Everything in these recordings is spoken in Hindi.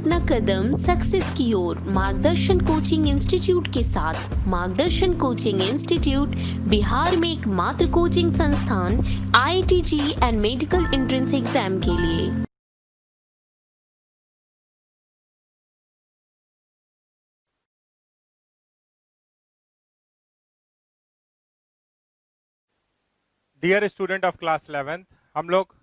अपना कदम सक्सेस की ओर मार्गदर्शन कोचिंग इंस्टीट्यूट के साथ। मार्गदर्शन कोचिंग इंस्टीट्यूट बिहार में एकमात्र कोचिंग संस्थान IIT and medical entrance exam के लिए। Dear student of class 11th, हम लोग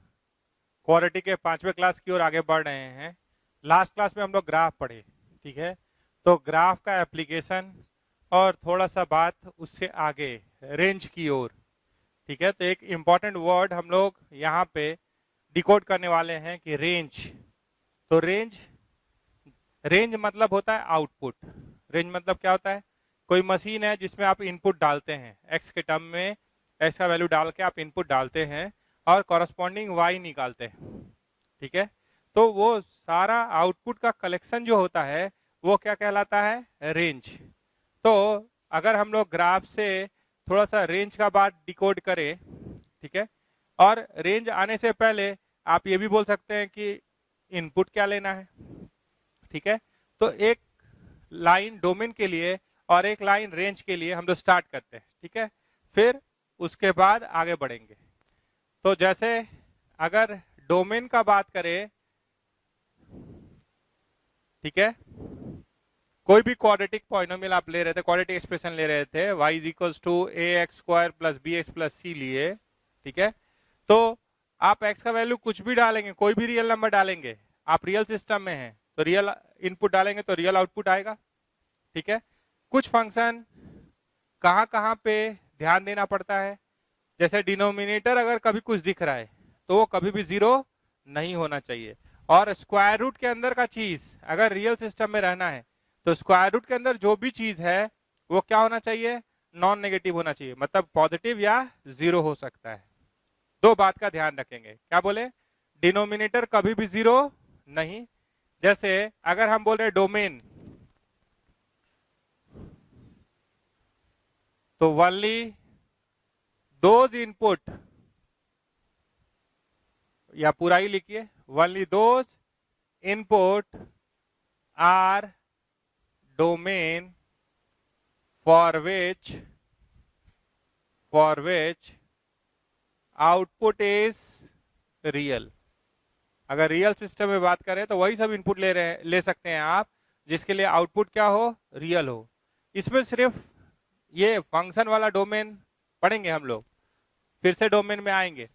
क्वाड्रेटिक के 5वें क्लास की ओर आगे बढ़ रहे हैं। लास्ट क्लास में हम लोग ग्राफ पढ़े, ठीक है। तो ग्राफ का एप्लीकेशन और थोड़ा सा बात उससे आगे रेंज की ओर, ठीक है। तो एक इम्पॉर्टेंट वर्ड हम लोग यहाँ पे डिकोड करने वाले हैं कि रेंज। तो रेंज मतलब होता है आउटपुट। रेंज मतलब क्या होता है? कोई मशीन है जिसमें आप इनपुट डालते हैं, एक्स के टर्म में एक्स का वैल्यू डाल के आप इनपुट डालते हैं और कॉरस्पॉन्डिंग वाई निकालते हैं, ठीक है। तो वो सारा आउटपुट का कलेक्शन जो होता है वो क्या कहलाता है? रेंज। तो अगर हम लोग ग्राफ से थोड़ा सा रेंज का बात डिकोड करें, ठीक है, और रेंज आने से पहले आप ये भी बोल सकते हैं कि इनपुट क्या लेना है, ठीक है। तो एक लाइन डोमेन के लिए और एक लाइन रेंज के लिए हम लोग स्टार्ट करते हैं, ठीक है। फिर उसके बाद आगे बढ़ेंगे। तो जैसे अगर डोमेन का बात करें, ठीक है, कोई भी क्वाड्रेटिक पॉलिनोमियल आप ले रहे थे, क्वाड्रेटिक एक्सप्रेशन ले रहे थे, y is equals to ax² plus bx plus c लिए, ठीक है। तो आप x का वैल्यू कुछ भी डालेंगे, कोई भी रियल नंबर डालेंगे, आप रियल सिस्टम में हैं तो रियल इनपुट डालेंगे तो रियल आउटपुट आएगा, ठीक है। कुछ फंक्शन कहाँ कहाँ पे ध्यान देना पड़ता है, जैसे डिनोमिनेटर अगर कभी कुछ दिख रहा है तो वो कभी भी 0 नहीं होना चाहिए। और स्क्वायर रूट के अंदर का चीज अगर रियल सिस्टम में रहना है तो स्क्वायर रूट के अंदर जो भी चीज है वो क्या होना चाहिए? नॉन नेगेटिव होना चाहिए, मतलब पॉजिटिव या 0 हो सकता है। दो बात का ध्यान रखेंगे। क्या बोले? डिनोमिनेटर कभी भी 0 नहीं। जैसे अगर हम बोल रहे डोमेन, तो ओनली दोज इनपुट, या पूरा ही लिखिए, only those input are domain for which output is real। अगर रियल सिस्टम में बात करें तो वही सब इनपुट ले सकते हैं आप जिसके लिए आउटपुट क्या हो? रियल हो। इसमें सिर्फ ये फंक्शन वाला डोमेन पढ़ेंगे हम लोग, फिर से डोमेन में आएंगे।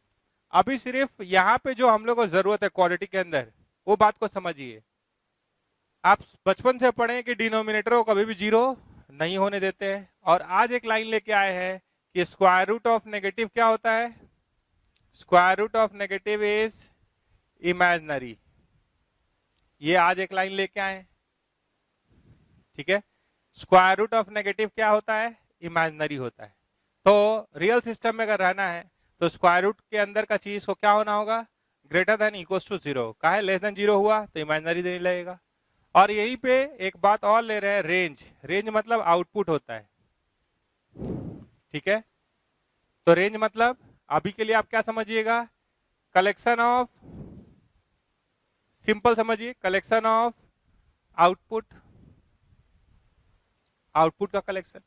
अभी सिर्फ यहाँ पे जो हम लोग को जरूरत है क्वाड्रेटिक के अंदर, वो बात को समझिए। आप बचपन से पढ़े कि डिनोमिनेटर को कभी भी 0 नहीं होने देते हैं, और आज एक लाइन लेके आए हैं कि स्क्वायर रूट ऑफ नेगेटिव क्या होता है? Square root of negative is imaginary. ये आज एक लाइन लेके आए, ठीक है। स्क्वायर रूट ऑफ नेगेटिव क्या होता है? इमेजिनरी होता है। तो रियल सिस्टम में अगर रहना है तो स्क्वायर रूट के अंदर का चीज को क्या होना होगा? Greater than equals to 0। का है लेस देन 0 हुआ तो इमेजिनरी देने लगेगा। और यहीं पे एक बात और ले रहे हैं, रेंज। रेंज मतलब आउटपुट होता है, ठीक है। तो रेंज मतलब अभी के लिए आप क्या समझिएगा? कलेक्शन ऑफ, सिंपल समझिए, कलेक्शन ऑफ आउटपुट, आउटपुट का कलेक्शन।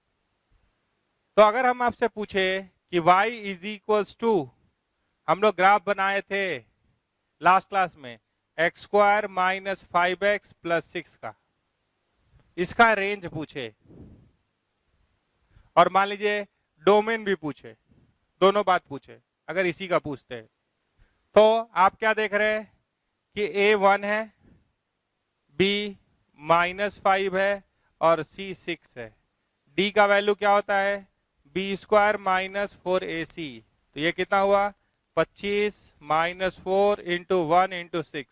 तो अगर हम आपसे पूछे कि y इज इक्वल्स टू, हम लोग ग्राफ बनाए थे लास्ट क्लास में, x² माइनस 5x प्लस 6 का, इसका रेंज पूछे, और मान लीजिए डोमेन भी पूछे, दोनों बात पूछे, अगर इसी का पूछते हैं तो आप क्या देख रहे हैं कि a 1 है, b -5 है और c 6 है। d का वैल्यू क्या होता है? b² minus 4ac। तो ये कितना हुआ? 25 माइनस 4 इंटू 1 इंटू 6,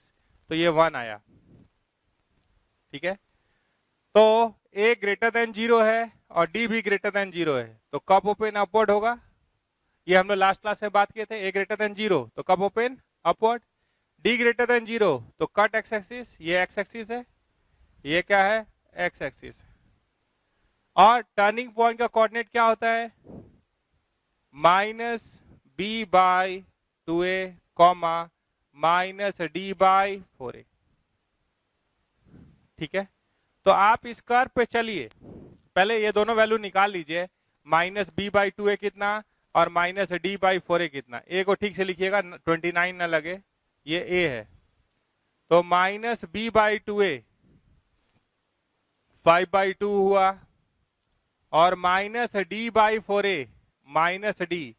तो ये 1 आया, ठीक है। तो a ग्रेटर देन 0 है और d भी ग्रेटर देन 0 है, तो कब ओपन अपवर्ड होगा? ये हम लोग लास्ट क्लास में बात किए थे, a ग्रेटर देन 0 तो कब open upward, d greater than 0 तो कट एक्स एक्सिस, ये एक्स एक्सिस है, ये क्या है? X axis. और टर्निंग पॉइंट का कोऑर्डिनेट क्या होता है? -b/2a, -d/4a। ठीक है, तो आप इस कर्व पे चलिए, पहले ये दोनों वैल्यू निकाल लीजिए, माइनस बी बाई टू ए कितना और माइनस डी बाई फोर ए कितना। ए को ठीक से लिखिएगा, 29 ना लगे, ये ए है। तो माइनस बी बाई टू ए 5/2 हुआ और minus D by four A, minus D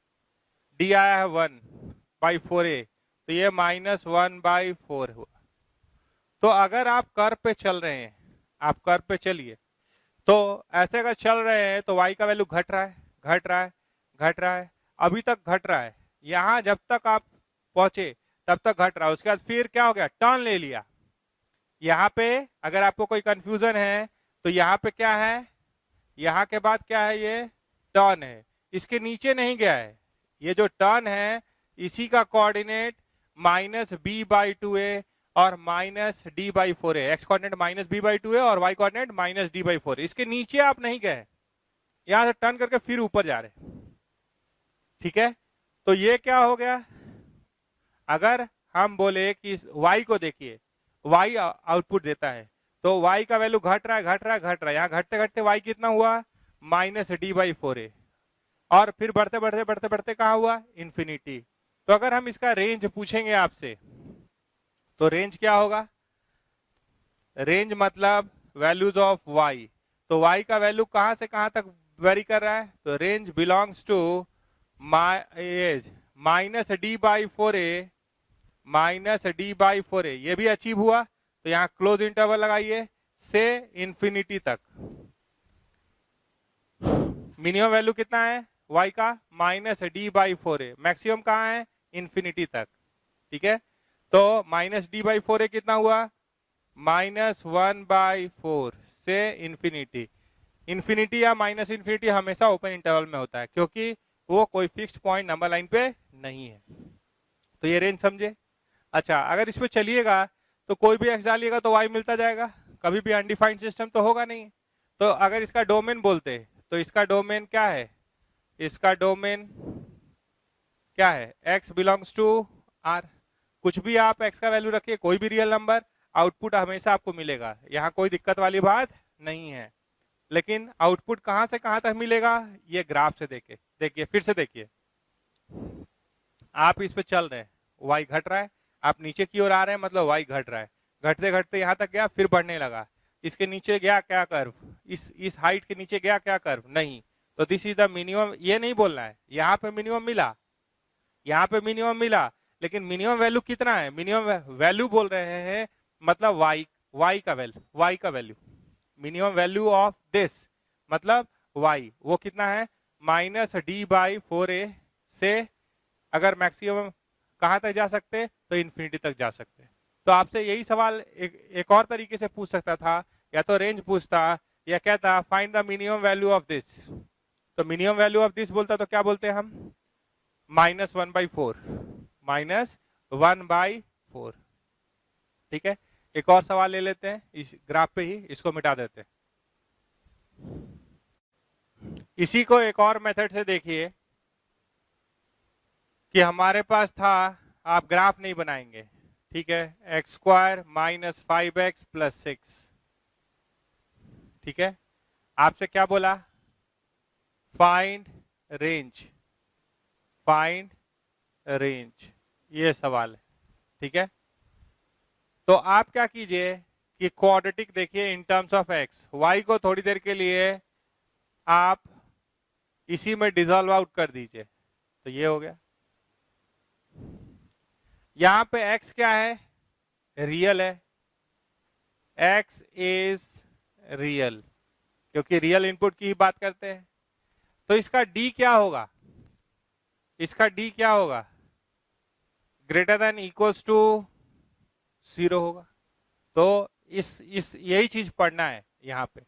आया है 1/4a, तो ये -1/4 हुआ। तो अगर आप कर्व पे चल रहे हैं, आप कर्व पे चलिए, तो ऐसे अगर चल रहे हैं तो y का वैल्यू घट रहा है, घट रहा है, घट रहा है, अभी तक घट रहा है, यहां जब तक आप पहुंचे तब तक घट रहा है। उसके बाद फिर क्या हो गया, टर्न ले लिया। यहाँ पे अगर आपको कोई कंफ्यूजन है तो यहाँ पे क्या है, यहाँ के बाद क्या है, ये टर्न है, इसके नीचे नहीं गया है। ये जो टर्न है इसी का coordinate minus B by two A और माइनस डी बाई फोर है। X coordinate minus B by two है और Y coordinate minus D by four. इसके नीचे आप नहीं गए, यहां से टर्न करके फिर ऊपर जा रहे, ठीक है। तो ये क्या हो गया, अगर हम बोले कि y को देखिए, y आउटपुट देता है, तो y का वैल्यू घट रहा है, घट रहा है, घट रहा है, यहाँ घटते घटते y कितना हुआ, माइनस डी बाई फोर ए, और फिर बढ़ते बढ़ते बढ़ते बढ़ते कहाँ हुआ, इंफिनिटी। तो अगर हम इसका रेंज पूछेंगे आपसे, तो रेंज क्या होगा, रेंज मतलब वैल्यूज ऑफ y। तो y का वैल्यू कहां से कहां तक वेरी कर रहा है, तो range belongs to minus D by four A, minus D by four A, ये भी अचीव हुआ, तो यहां क्लोज इंटरवल लगाइए से इंफिनिटी तक। मिनिमम वैल्यू कितना है y का, minus D by four A, maximum कहाँ है, इंफिनिटी तक, ठीक है। तो माइनस डी बाई फोर ए कितना हुआ, -1/4 से इंफिनिटी। इंफिनिटी या माइनस इंफिनिटी हमेशा ओपन इंटरवल में होता है, क्योंकि वो कोई फिक्स्ड पॉइंट नंबर लाइन पे नहीं है। तो ये रेंज समझे। अच्छा, अगर इस पे चलिएगा तो कोई भी x डालिएगा तो y मिलता जाएगा, कभी भी अनडिफाइंड सिस्टम तो होगा नहीं। तो अगर इसका डोमेन बोलते तो इसका डोमेन क्या है, इसका डोमेन क्या है, x बिलोंग्स टू r। कुछ भी आप x का वैल्यू रखिए, कोई भी रियल नंबर, आउटपुट हमेशा आपको मिलेगा, यहाँ कोई दिक्कत वाली बात नहीं है। लेकिन आउटपुट कहां से कहां तक मिलेगा, ये ग्राफ से देखिए, फिर से देखिए, आप इस पे चल रहे हैं, y घट रहा है, आप नीचे की ओर आ रहे हैं, मतलब y घट रहा है, घटते घटते यहां तक गया, फिर बढ़ने लगा, इसके नीचे गया क्या कर्व, इस हाइट के नीचे गया क्या कर्व, नहीं। तो दिस इज द मिनिमम, ये नहीं बोलना है, यहाँ पे मिनिमम मिला, यहाँ पे मिनिमम मिला, लेकिन मिनिमम वैल्यू कितना है, मिनिमम वैल्यू बोल रहे हैं, मतलब y का value, minimum value of this मतलब y, वो कितना है, माइनस डी बाई फोर ए से अगर मैक्सिमम कहां तक जा सकते, तो इंफिनिटी तक जा सकते। तो आपसे यही सवाल एक और तरीके से पूछ सकता था, या तो रेंज पूछता या कहता find the minimum value of this. तो मिनिमम वैल्यू ऑफ दिस बोलता तो क्या बोलते हैं हम, -1/4, -1/4, ठीक है। एक और सवाल ले लेते हैं, इस ग्राफ पे ही इसको मिटा देते हैं। इसी को एक और मेथड से देखिए कि हमारे पास था, आप ग्राफ नहीं बनाएंगे, ठीक है, x² - 5x + 6, ठीक है। आपसे क्या बोला, फाइंड रेंज, ये सवाल है, ठीक है। तो आप क्या कीजिए कि क्वाड्रेटिक देखिए इन टर्म्स ऑफ x, y को थोड़ी देर के लिए आप इसी में डिसॉल्व आउट कर दीजिए, तो ये हो गया। यहां पे x क्या है, रियल है, x इज रियल, क्योंकि रियल इनपुट की ही बात करते हैं। तो इसका d क्या होगा, इसका d क्या होगा, ग्रेटर देन इक्वल्स टू 0 होगा। तो इस यही चीज पढ़ना है यहाँ पे।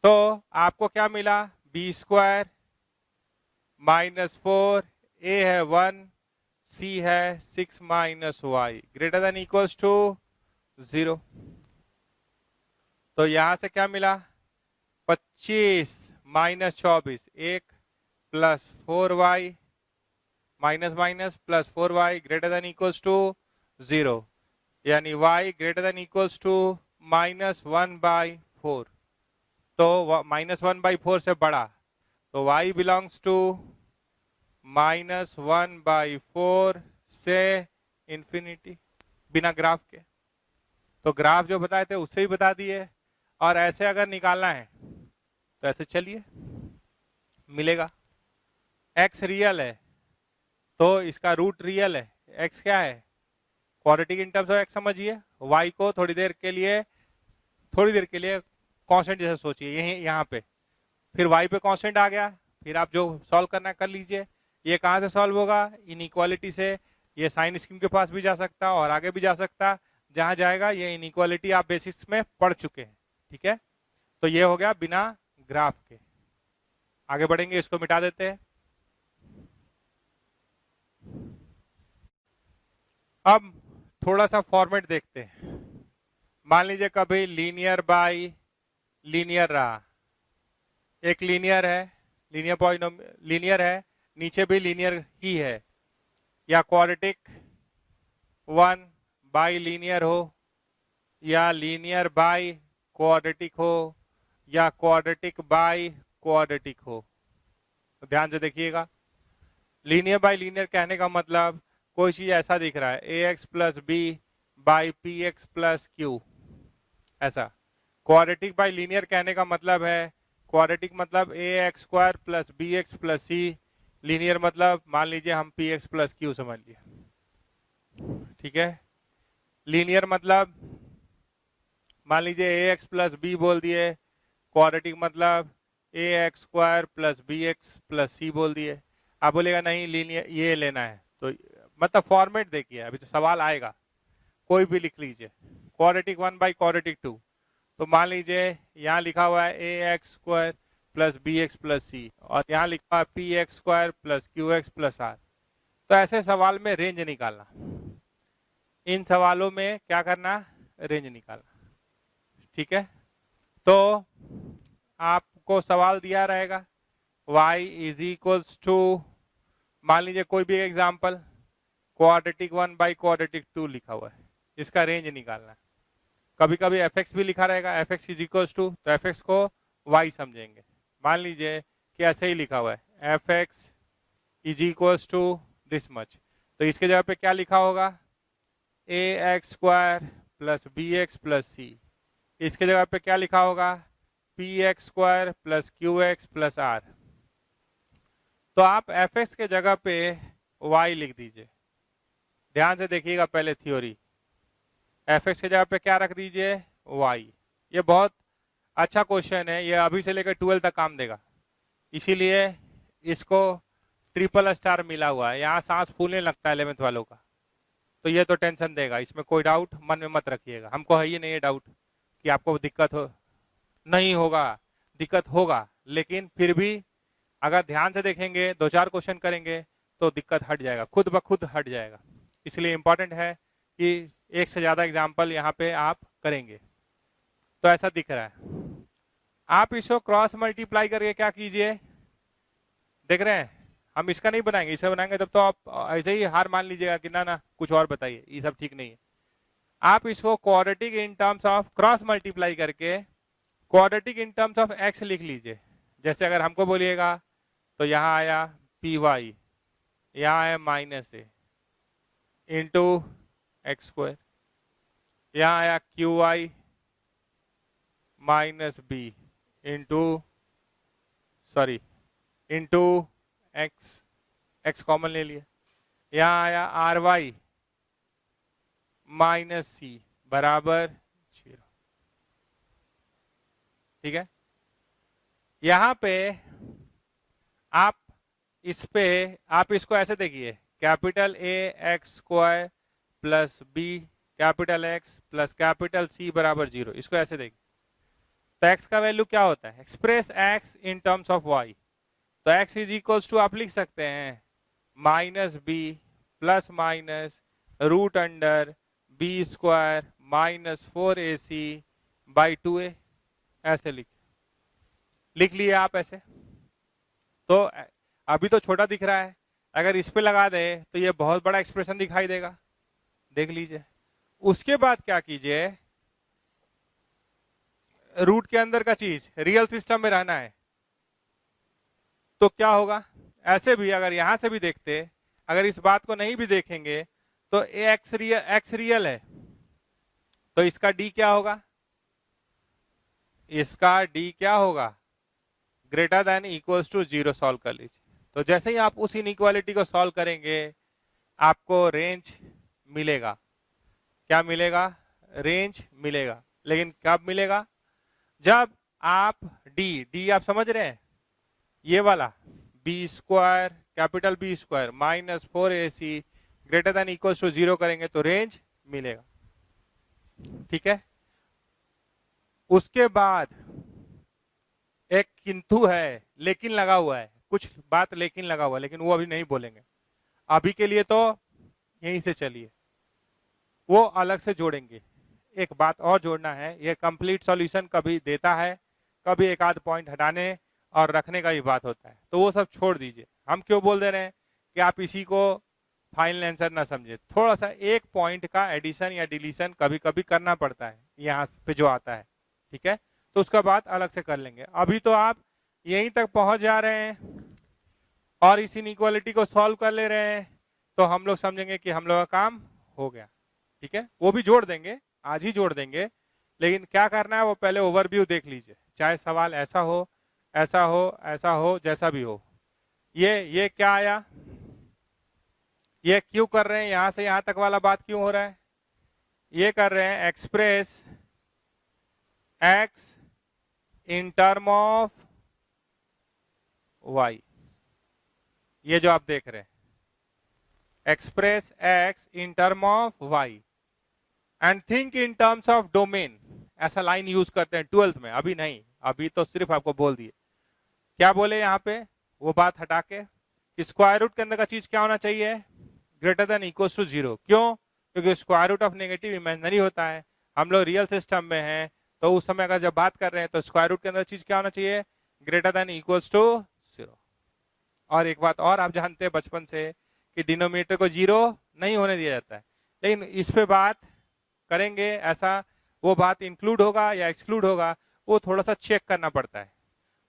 तो आपको क्या मिला, b² - 4, a है 1, c है 6 - y, greater than equals to 0। तो यहां से क्या मिला, 25 - 24, 1 + 4y minus plus 4y greater than equals to 0, यानी y greater than equals to -1/4, तो -1/4 से बड़ा, तो y बिलोंग्स टू -1/4 से इंफिनिटी, बिना ग्राफ के। तो ग्राफ जो बताए थे उससे ही बता दिए। और ऐसे अगर निकालना है तो ऐसे चलिए, मिलेगा x रियल है तो इसका रूट रियल है। x क्या है, quadratic in terms of x समझिए। y को थोड़ी देर के लिए कांस्टेंट जैसे सोचिए, यही यहाँ पे, फिर y पे कांस्टेंट आ गया, फिर आप जो सॉल्व करना है कर लीजिए। ये कहाँ से सॉल्व होगा, इनइक्वालिटी से। ये साइन स्कीम के पास भी जा सकता और आगे भी जा सकता, जहां जाएगा ये इनइक्वालिटी आप बेसिक्स में पढ़ चुके हैं, ठीक है। तो ये हो गया बिना ग्राफ के। आगे बढ़ेंगे, इसको मिटा देते हैं। अब थोड़ा सा फॉर्मेट देखते हैं। मान लीजिए कभी लीनियर बाय लीनियर रहा, एक लीनियर है, लीनियर है, नीचे भी लीनियर ही है, या क्वाड्रेटिक 1 बाय लीनियर हो, या लीनियर बाय क्वाड्रेटिक हो, या क्वाड्रेटिक बाय क्वाड्रेटिक हो। तो ध्यान से देखिएगा, लीनियर बाय लीनियर कहने का मतलब कोई चीज ऐसा दिख रहा है ax plus B by P X plus Q, ऐसा। क्वाड्रेटिक बाय लीनियर कहने का मतलब है, क्वाड्रेटिक मतलब ax square plus B X plus C, linear मतलब मान लीजिए हम पी एक्स प्लस क्यू समझ लिए, ठीक है। लीनियर मतलब मान लीजिए ax प्लस बी बोल दिए, क्वाड्रेटिक मतलब ax square plus B X plus C बोल दिए। आप बोलेगा नहीं लीनियर ये लेना है, तो मतलब फॉर्मेट देखिए, अभी तो सवाल आएगा, कोई भी लिख लीजिए। क्वाड्रेटिक 1 बाई क्वाड्रेटिक 2, तो मान लीजिए यहाँ लिखा हुआ है ax square plus B X plus C, और यहाँ लिखा है P X square plus Q X plus R. तो ऐसे सवाल में रेंज निकालना, इन सवालों में क्या करना, रेंज निकालना, ठीक है। तो आपको सवाल दिया रहेगा y इज इक्वल्स टू, मान लीजिए कोई भी एग्जाम्पल, क्वाड्रेटिक 1 बाई क्वाड्रेटिक 2 लिखा हुआ है, इसका रेंज निकालना है। कभी कभी fx भी लिखा रहेगा, fx इज इक्वल्स टू, तो fx को y समझेंगे। मान लीजिए कि ऐसे ही लिखा हुआ है fx is equals to this much, तो इसके जगह पे क्या लिखा होगा, ax square plus B X plus C. इसके जगह पे क्या लिखा होगा, P X square plus Q X plus R. तो आप fx के जगह पे y लिख दीजिए। ध्यान से देखिएगा पहले थ्योरी, fx के जगह पे क्या रख दीजिए, y। ये बहुत अच्छा क्वेश्चन है, ये अभी से लेकर 12 तक काम देगा, इसीलिए इसको ट्रिपल स्टार मिला हुआ है। यहाँ सांस फूलने लगता है 11th वालों का, तो ये तो टेंशन देगा, इसमें कोई डाउट मन में मत रखिएगा। हमको है ही नहीं है डाउट कि आपको दिक्कत हो, नहीं होगा, दिक्कत होगा, लेकिन फिर भी अगर ध्यान से देखेंगे, 2-4 क्वेश्चन करेंगे तो दिक्कत हट जाएगा, खुद ब खुद हट जाएगा। इसलिए इंपॉर्टेंट है कि एक से ज्यादा एग्जाम्पल यहाँ पे आप करेंगे। तो ऐसा दिख रहा है, आप इसको क्रॉस मल्टीप्लाई करके क्या कीजिए, देख रहे हैं, हम इसका नहीं बनाएंगे, इसे बनाएंगे तब तो आप ऐसे ही हार मान लीजिएगा कि ना ना कुछ और बताइए, ये सब ठीक नहीं है। आप इसको quadratic in terms of cross multiply करके quadratic in terms of x लिख लीजिए। जैसे अगर हमको बोलिएगा तो यहाँ आया पी वाई, यहाँ आया minus A into X square, यहाँ आया Q Y minus B into X, X common ले लिया, यहाँ आया आर वाई माइनस सी बराबर 0, ठीक है। यहां पे आप इसको ऐसे देखिए, capital A X square plus B capital X plus capital C बराबर 0, इसको ऐसे देखिए। तो x का वैल्यू क्या होता है, express x in terms of y। तो x इज इक्वल्स टू आप लिख सकते हैं minus B plus minus root under B square minus 4ac by 2a, ऐसे लिख लिए आप ऐसे। तो अभी तो छोटा दिख रहा है, अगर इस पे लगा दे तो ये बहुत बड़ा एक्सप्रेशन दिखाई देगा, देख लीजिए। उसके बाद क्या कीजिए, रूट के अंदर का चीज रियल सिस्टम में रहना है तो क्या होगा, ऐसे भी अगर यहां से भी देखते, अगर इस बात को नहीं भी देखेंगे तो एक्स रियल है, तो इसका डी क्या होगा, इसका डी क्या होगा, greater than equals to 0 solve कर लीजिए। तो जैसे ही आप उस इनइक्वालिटी को सॉल्व करेंगे आपको रेंज मिलेगा। क्या मिलेगा, रेंज मिलेगा। लेकिन कब मिलेगा, जब आप डी आप समझ रहे हैं, ये वाला B square capital B square minus 4ac greater than equal to 0 करेंगे तो रेंज मिलेगा। ठीक है, उसके बाद एक किंतु है, लेकिन लगा हुआ है, कुछ बात लेकिन लगा हुआ है, लेकिन वो अभी नहीं बोलेंगे, अभी के लिए तो यहीं से चलिए, वो अलग से जोड़ेंगे। एक बात और जोड़ना है, ये कंप्लीट सॉल्यूशन कभी देता है, कभी एक आध पॉइंट हटाने और रखने का ही बात होता है, तो वो सब छोड़ दीजिए। हम क्यों बोल दे रहे हैं कि आप इसी को फाइनल आंसर ना समझे, थोड़ा सा एक पॉइंट का एडिशन या डिलीशन कभी कभी करना पड़ता है यहाँ पे जो आता है। ठीक है, तो उसका बात अलग से कर लेंगे। अभी तो आप यहीं तक पहुंच जा रहे हैं और इस इनइक्वालिटी को सॉल्व कर ले रहे हैं, तो हम लोग समझेंगे कि हम लोग का काम हो गया। ठीक है, वो भी जोड़ देंगे, आज ही जोड़ देंगे, लेकिन क्या करना है वो पहले ओवरव्यू देख लीजिए, चाहे सवाल ऐसा हो ऐसा हो ऐसा हो जैसा भी हो। ये क्या आया, ये क्यों कर रहे हैं, यहां से यहां तक वाला बात क्यों हो रहा है, ये कर रहे हैं express x in term of Y, ये जो आप देख रहे हैं express x in term of Y and think in terms of domain, ऐसा लाइन यूज करते हैं 12th में, अभी नहीं, अभी तो सिर्फ आपको बोल दिए। क्या बोले यहाँ पे, वो बात हटा के स्क्वायर रूट के अंदर का चीज क्या होना चाहिए, ग्रेटर देन इक्वल टू 0। क्यों, क्योंकि square root of negative imaginary होता है, हम लोग रियल सिस्टम में हैं, तो उस समय अगर जब बात कर रहे हैं तो स्क्वायर रूट के अंदर चीज क्या होना चाहिए, ग्रेटर देन इक्वल्स टू 0। और एक बात और आप जानते हैं बचपन से कि डिनोमिनेटर को 0 नहीं होने दिया जाता है, लेकिन इस पे बात करेंगे, ऐसा वो बात इंक्लूड होगा या एक्सक्लूड होगा वो थोड़ा सा चेक करना पड़ता है।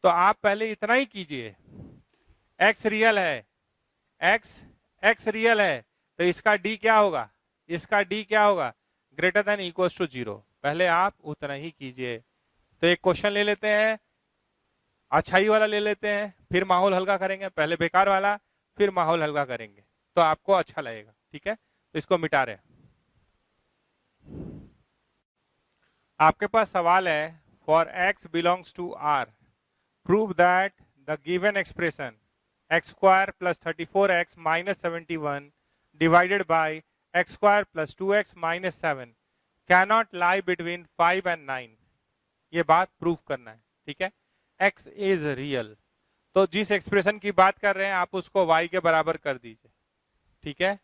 तो आप पहले इतना ही कीजिए, एक्स रियल है, एक्स रियल है, तो इसका डी क्या होगा, इसका डी क्या होगा, ग्रेटर देन इक्वल्स टू 0, पहले आप उतना ही कीजिए। तो एक क्वेश्चन ले लेते हैं, अच्छाई वाला ले लेते हैं, फिर माहौल हल्का करेंगे, पहले बेकार वाला फिर माहौल हल्का करेंगे, तो आपको अच्छा लगेगा। ठीक है, तो इसको मिटा रहे हैं। आपके पास सवाल है, for x belongs to r prove that the given expression x square plus 34x minus 71 divided by x square plus 2x minus 7 cannot lie between 5 and 9। ये बात प्रूव करना है। ठीक है, x इज रियल, तो जिस एक्सप्रेशन की बात कर रहे हैं आप उसको y के बराबर कर दीजिए। ठीक है,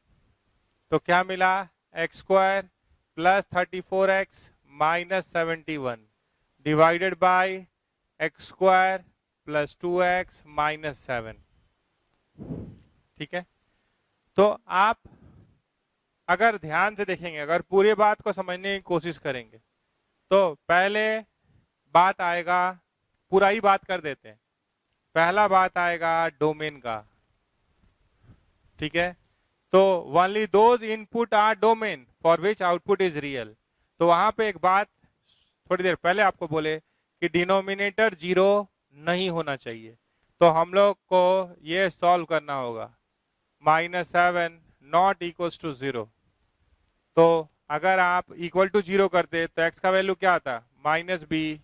तो क्या मिला, x square plus 34x minus 71 divided bye x square plus 2x minus 7। ठीक है, तो आप अगर ध्यान से देखेंगे, अगर पूरी बात को समझने की कोशिश करेंगे तो पहले बात आएगा, पूरा ही बात कर देते हैं, पहला बात आएगा डोमेन का। ठीक है, तो only those input are domain for which output is real. तो वहां पे एक बात थोड़ी देर पहले आपको बोले कि डिनोमिनेटर 0 नहीं होना चाहिए, तो हम लोग को ये सॉल्व करना होगा, -7 नॉट इक्वल्स टू 0। तो अगर आप इक्वल टू 0 करते तो x का वैल्यू क्या आता, -b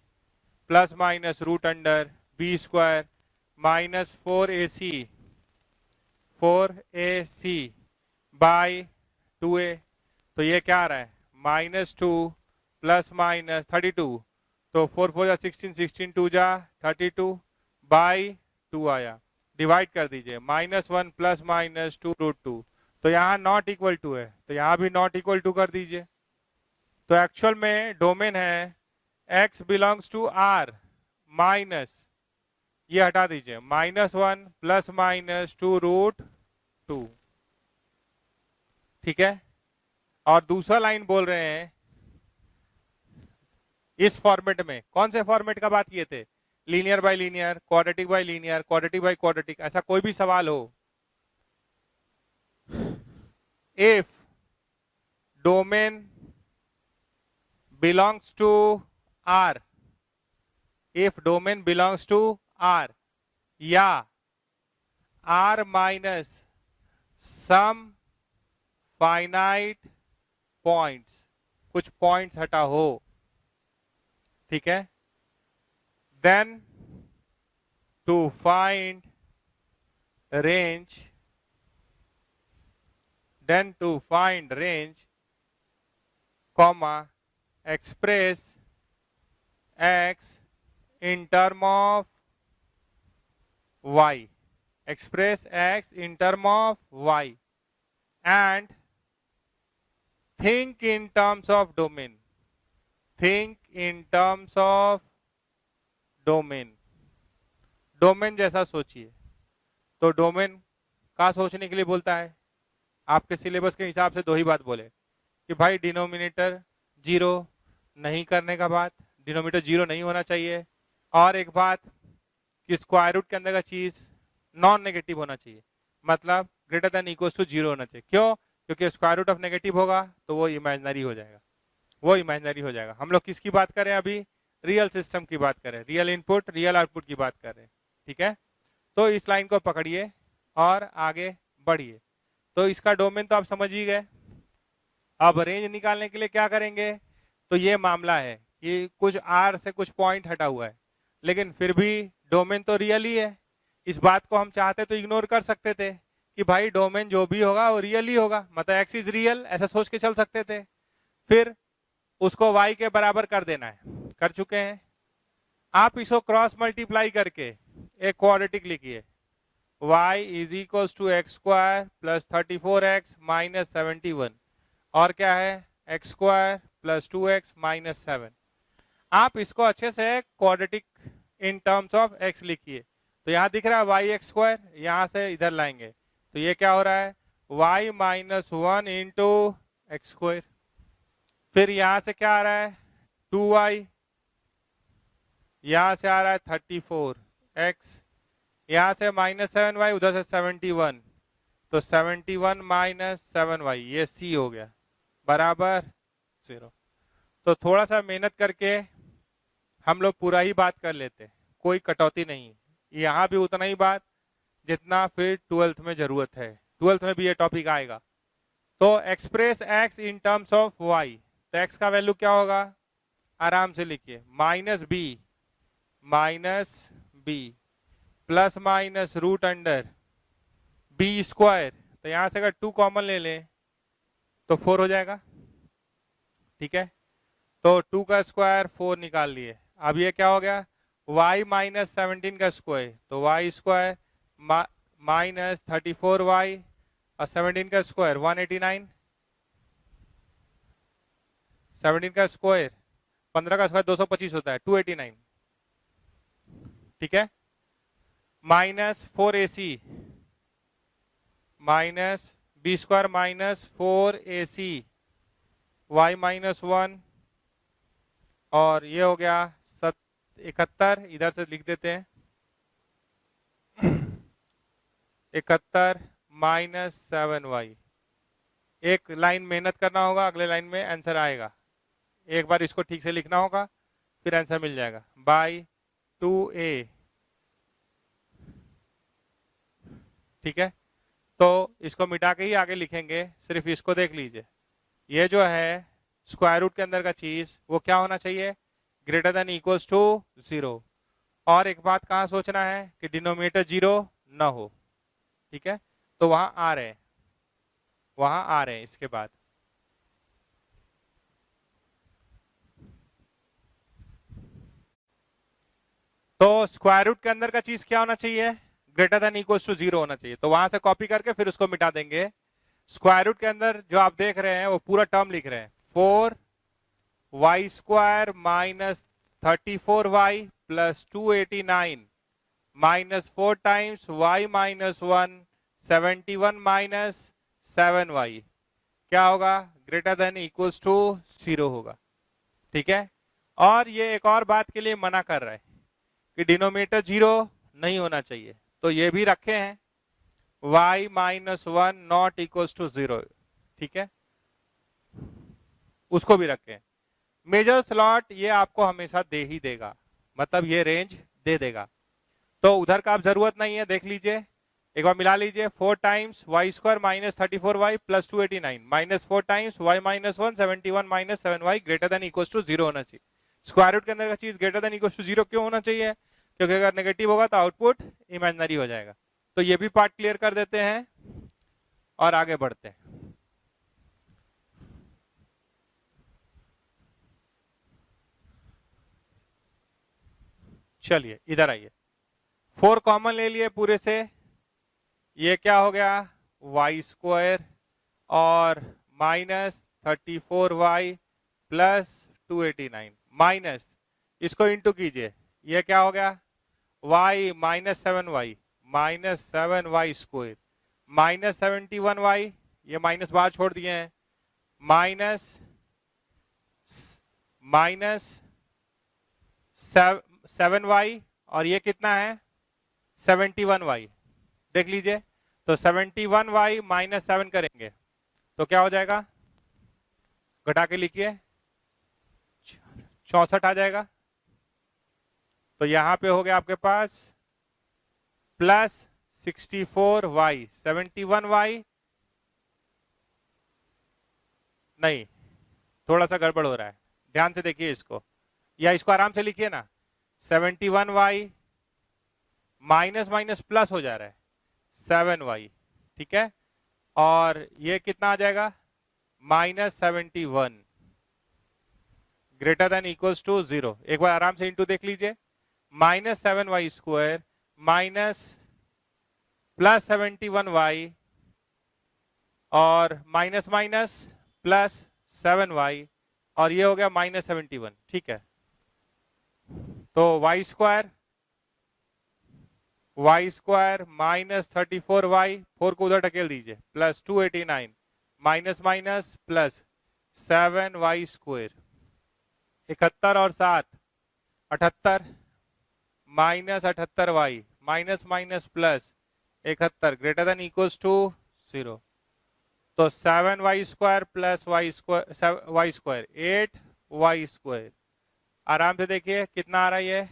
plus minus root under b square minus 4ac by 2a। तो ये क्या आ रहा है, -2 प्लस माइनस 32, तो 4 4 जा 16, 16 2 जा 32 बाई 2 आया, डिवाइड कर दीजिए, -1 प्लस माइनस 2 रूट 2, तो यहाँ नॉट इक्वल टू है, तो यहाँ भी नॉट इक्वल टू कर दीजिए। तो एक्चुअल में डोमेन है x belongs to r minus, ये हटा दीजिए, -1 प्लस माइनस 2 रूट 2। ठीक है, और दूसरा लाइन बोल रहे हैं इस फॉर्मेट में कौन से फॉर्मेट का बात किए थे, linear by linear, quadratic by linear, quadratic by quadratic, ऐसा कोई भी सवाल हो, if domain belongs to R, if domain belongs to R या R minus some finite points, कुछ पॉइंट्स हटा हो, ठीक है, then to find range, then to find range, comma, express x in term of y, express x in term of y, and think in terms of domain, think in terms of domain, domain जैसा सोचिए। तो डोमेन का सोचने के लिए बोलता है, आपके सिलेबस के हिसाब से दो ही बात बोले कि भाई डिनोमिनेटर जीरो नहीं करने का बात, डिनोमिनेटर जीरो नहीं होना चाहिए, और एक बात कि स्क्वायर रूट के अंदर का चीज नॉन नेगेटिव होना चाहिए, मतलब greater than equal to zero होना चाहिए। क्यों? क्योंकि स्क्वायर रूट ऑफ नेगेटिव होगा तो वो इमेजिनरी हो जाएगा, वो इमेजिनरी हो जाएगा। हम लोग किसकी बात कर रहे हैं अभी? रियल सिस्टम की बात कर रहे हैं, रियल इनपुट रियल आउटपुट की बात कर रहे हैं, ठीक है। तो इस लाइन को पकड़िए और आगे बढ़िए। तो इसका डोमेन तो आप समझ ही गए। अब रेंज निकालने के लिए क्या करेंगे? तो ये मामला है कि कुछ आर से कुछ पॉइंट हटा हुआ है, लेकिन फिर भी डोमेन तो रियल ही है। इस बात को हम चाहते तो इग्नोर कर सकते थे कि भाई डोमेन जो भी होगा वो रियल ही होगा, मतलब एक्स इज रियल, ऐसा सोच के चल सकते थे। फिर उसको वाई के बराबर कर देना है, कर चुके हैं। आप इसको क्रॉस मल्टीप्लाई करके एक क्वाड्रेटिक लिखिए, y is equal to x square plus 34x minus 71, और क्या है x square plus 2x minus 7। आप इसको अच्छे से quadratic in terms of x लिखिए। तो यहाँ दिख रहा है वाई एक्स स्क्वायर, यहाँ से इधर लाएंगे तो ये क्या हो रहा है y minus 1 into X square. फिर यहाँ से क्या आ रहा है 2y, यहाँ से आ रहा है 34x, यहाँ से माइनस 7y, उधर से 71, तो 71 माइनस 7y, ये c हो गया बराबर 0। तो थोड़ा सा मेहनत करके हम लोग पूरा ही बात कर लेते, कोई कटौती नहीं। यहाँ भी उतना ही बात जितना फिर 12th में जरूरत है, 12th में भी ये टॉपिक आएगा। तो express x in terms of y, तो x का वैल्यू क्या होगा? आराम से लिखिए, minus B plus minus root under B square, तो यहां से अगर 2 कॉमन ले लें तो 4 हो जाएगा, ठीक है। तो 2 का स्क्वायर 4 निकाल लिए। अब ये क्या हो गया y माइनस 17 का स्क्वायर, तो y स्क्वायर माइनस 34y और 17 का स्क्वायर 189, 17 का स्क्वायर 15 का स्क्वायर 225 होता है 289, ठीक है। Minus 4ac minus b square minus 4ac y minus 1, और ये हो गया 71, इधर से लिख देते हैं 71 माइनस 7y। एक लाइन मेहनत करना होगा, अगले लाइन में आंसर आएगा। एक बार इसको ठीक से लिखना होगा फिर आंसर मिल जाएगा, बाई 2a, ठीक है। तो इसको मिटा के ही आगे लिखेंगे, सिर्फ इसको देख लीजिए। ये जो है स्क्वायर रूट के अंदर का चीज वो क्या होना चाहिए? Greater than equals to 0। और एक बात कहाँ सोचना है कि डिनोमिनेटर 0 ना हो, ठीक है। तो वहां आ रहे हैं, वहां आ रहे हैं। इसके बाद तो स्क्वायर रूट के अंदर का चीज क्या होना चाहिए? ग्रेटर देन इक्वल्स टू 0 होना चाहिए। तो वहां से कॉपी करके फिर उसको मिटा देंगे। स्क्वायर रूट के अंदर जो आप देख रहे हैं वो पूरा टर्म लिख रहे हैं, 4y square minus 34y plus 289 minus 4 times y minus 1 71 minus 7y क्या होगा? ग्रेटर देन इक्वल्स टू 0 होगा, ठीक है। और ये एक और बात के लिए मना कर रहा है कि डिनोमिनेटर 0 नहीं होना चाहिए, तो ये भी रखे हैं y minus 1 not equals to 0, ठीक है, उसको भी रखें। मेजर स्लॉट ये आपको हमेशा दे ही देगा, मतलब ये रेंज दे देगा, तो उधर का आप जरूरत नहीं है, देख लीजिए एक बार मिला लीजिए। 4 times y square minus 34y plus 289 minus 4 times y minus 1 71 minus 7y greater than equal to 0 होना चाहिए। स्क्वायर रूट के अंदर का चीज ग्रेटर देन इक्वल टू 0 क्यों होना चाहिए? क्योंकि अगर नेगेटिव होगा तो आउटपुट इमेजिनरी हो जाएगा। तो ये भी पार्ट क्लियर कर देते हैं और आगे बढ़ते हैं। चलिए इधर आइए, 4 कॉमन ले लिए पूरे से, ये क्या हो गया वाई स्क्वायर और माइनस 34y प्लस 289 माइनस, इसको इंटू कीजिए, ये क्या हो गया y minus 7y square minus 71y, ये माइनस बाहर छोड़ दिए हैं, माइनस 7y और ये कितना है 71y, देख लीजिए। तो 71y माइनस 7 करेंगे तो क्या हो जाएगा, घटा के लिखिए 64 आ जाएगा। तो यहां पे हो गया आपके पास प्लस 64y 71y, नहीं थोड़ा सा गड़बड़ हो रहा है, ध्यान से देखिए इसको, या इसको आराम से लिखिए ना, 71y माइनस माइनस प्लस हो जा रहा है 7y, ठीक है, और ये कितना आ जाएगा minus 71 greater than equals to 0। एक बार आराम से इंटू देख लीजिए, minus 7y square minus plus 71y और माइनस माइनस प्लस 7y और ये हो गया माइनस 71, ठीक है। तो y स्क्वायर माइनस 34y, 4 को उधर ढकेल दीजिए, plus 289 minus minus plus 7y square, 71 और 7 78 minus 78y minus minus plus 71 greater than equals to 0। तो 7y square plus y square 8y square, आराम से देखिए कितना आ रहा है ये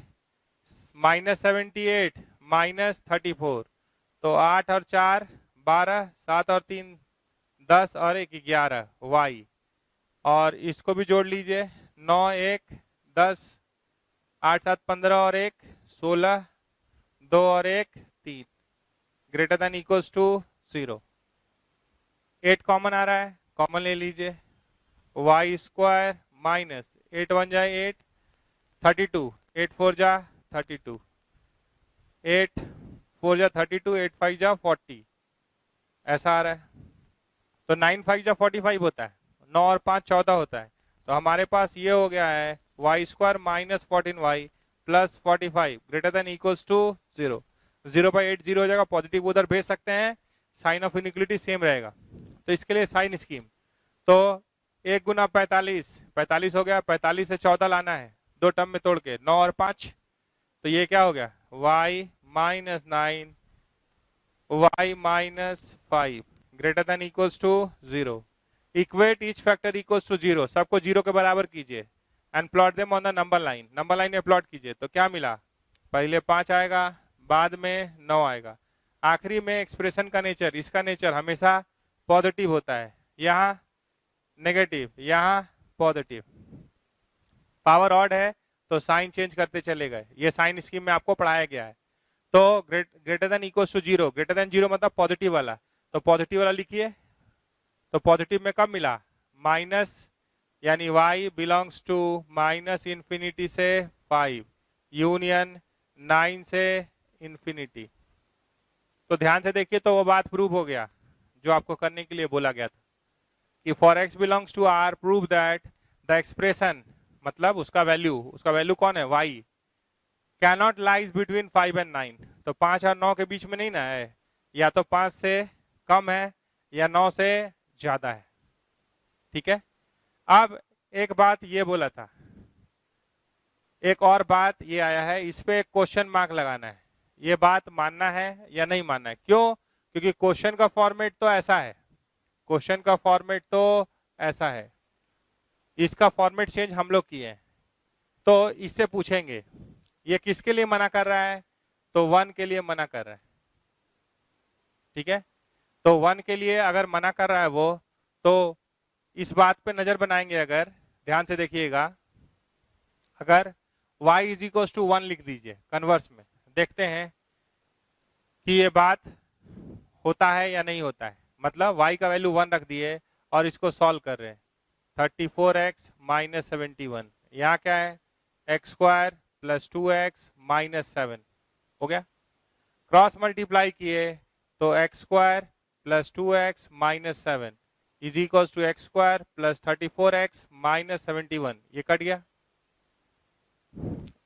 माइनस 78 माइनस 34, तो 8 और 4 12, 7 और 3 10 और 1 11 y, और इसको भी जोड़ लीजिए 9 1 10 8 7 15 और 1 16 2 और 1 3 greater than equals to 0। 8 common आ रहा है, कॉमन ले लीजिए, y स्क्वायर माइनस 8 1 जा 8 32 8 4 जा 32 8 4 जा 32 8 5 जा 40, ऐसा आ रहा है। तो 9 5 जा 45 होता है, 9 और 5 14 होता है, तो हमारे पास ये हो गया है y square minus 14y plus 45 greater than equals to 0। 0/8 0 हो जाएगा, पॉजिटिव उधर भेज सकते हैं, साइन ऑफ इनइक्वालिटी सेम रहेगा। तो इसके लिए साइन स्कीम, तो 1 गुना 45 हो गया, 45 से 14 लाना है, 2 टर्म में तोड़ के 9 और 5, तो ये क्या हो गया y minus 9 y minus 5 greater than equals to 0। Equate each factor equals to 0, सबको 0 के बराबर कीजिए and plot them on the number line, number line में प्लॉट कीजिए। तो क्या मिला, पहले 5 आएगा, बाद में 9 आएगा, आखिरी में एक्सप्रेशन का नेचर, इसका नेचर हमेशा पॉजिटिव होता है, यहाँ नेगेटिव यहाँ पॉजिटिव, पावर ऑड है तो साइन चेंज करते चले गए, ये साइन स्कीम में आपको पढ़ाया गया है। तो greater than equals to 0, greater than 0 मतलब पॉजिटिव वाला, तो पॉजिटिव वाला लिखिए। तो पॉजिटिव में कब मिला माइनस, यानी y belongs to minus infinity से 5 यूनियन 9 से इंफिनिटी। तो ध्यान से देखिए, तो वो बात प्रूव हो गया जो आपको करने के लिए बोला गया था कि for x belongs to r prove that the expression, मतलब उसका वैल्यू कौन है y, can not lies between 5 and 9। तो 5 और 9 के बीच में नहीं ना है, या तो 5 से कम है या 9 से ज्यादा है, ठीक है। अब एक बात ये बोला था एक और बात ये आया है, इस पे एक क्वेश्चन मार्क लगाना है, ये बात मानना है या नहीं मानना है। क्यों? क्योंकि क्वेश्चन का फॉर्मेट तो ऐसा है, क्वेश्चन का फॉर्मेट तो ऐसा है, इसका फॉर्मेट चेंज हम लोग किए हैं। तो इससे पूछेंगे ये किसके लिए मना कर रहा है, तो 1 के लिए मना कर रहा है। ठीक है, तो 1 के लिए अगर मना कर रहा है वो, तो इस बात पे नजर बनाएंगे, अगर ध्यान से देखिएगा, अगर y इज इक्वल टू 1 लिख दीजिए कन्वर्स में, देखते हैं कि ये बात होता है या नहीं होता है। मतलब y का वैल्यू 1 रख दिए और इसको सॉल्व कर रहे हैं, 34x माइनस 71, यहाँ क्या है, x square plus 2x minus 7 हो गया। क्रॉस मल्टीप्लाई किए तो x square plus 2x minus 7 is equal to x square plus 34x minus 71, ये कट गया।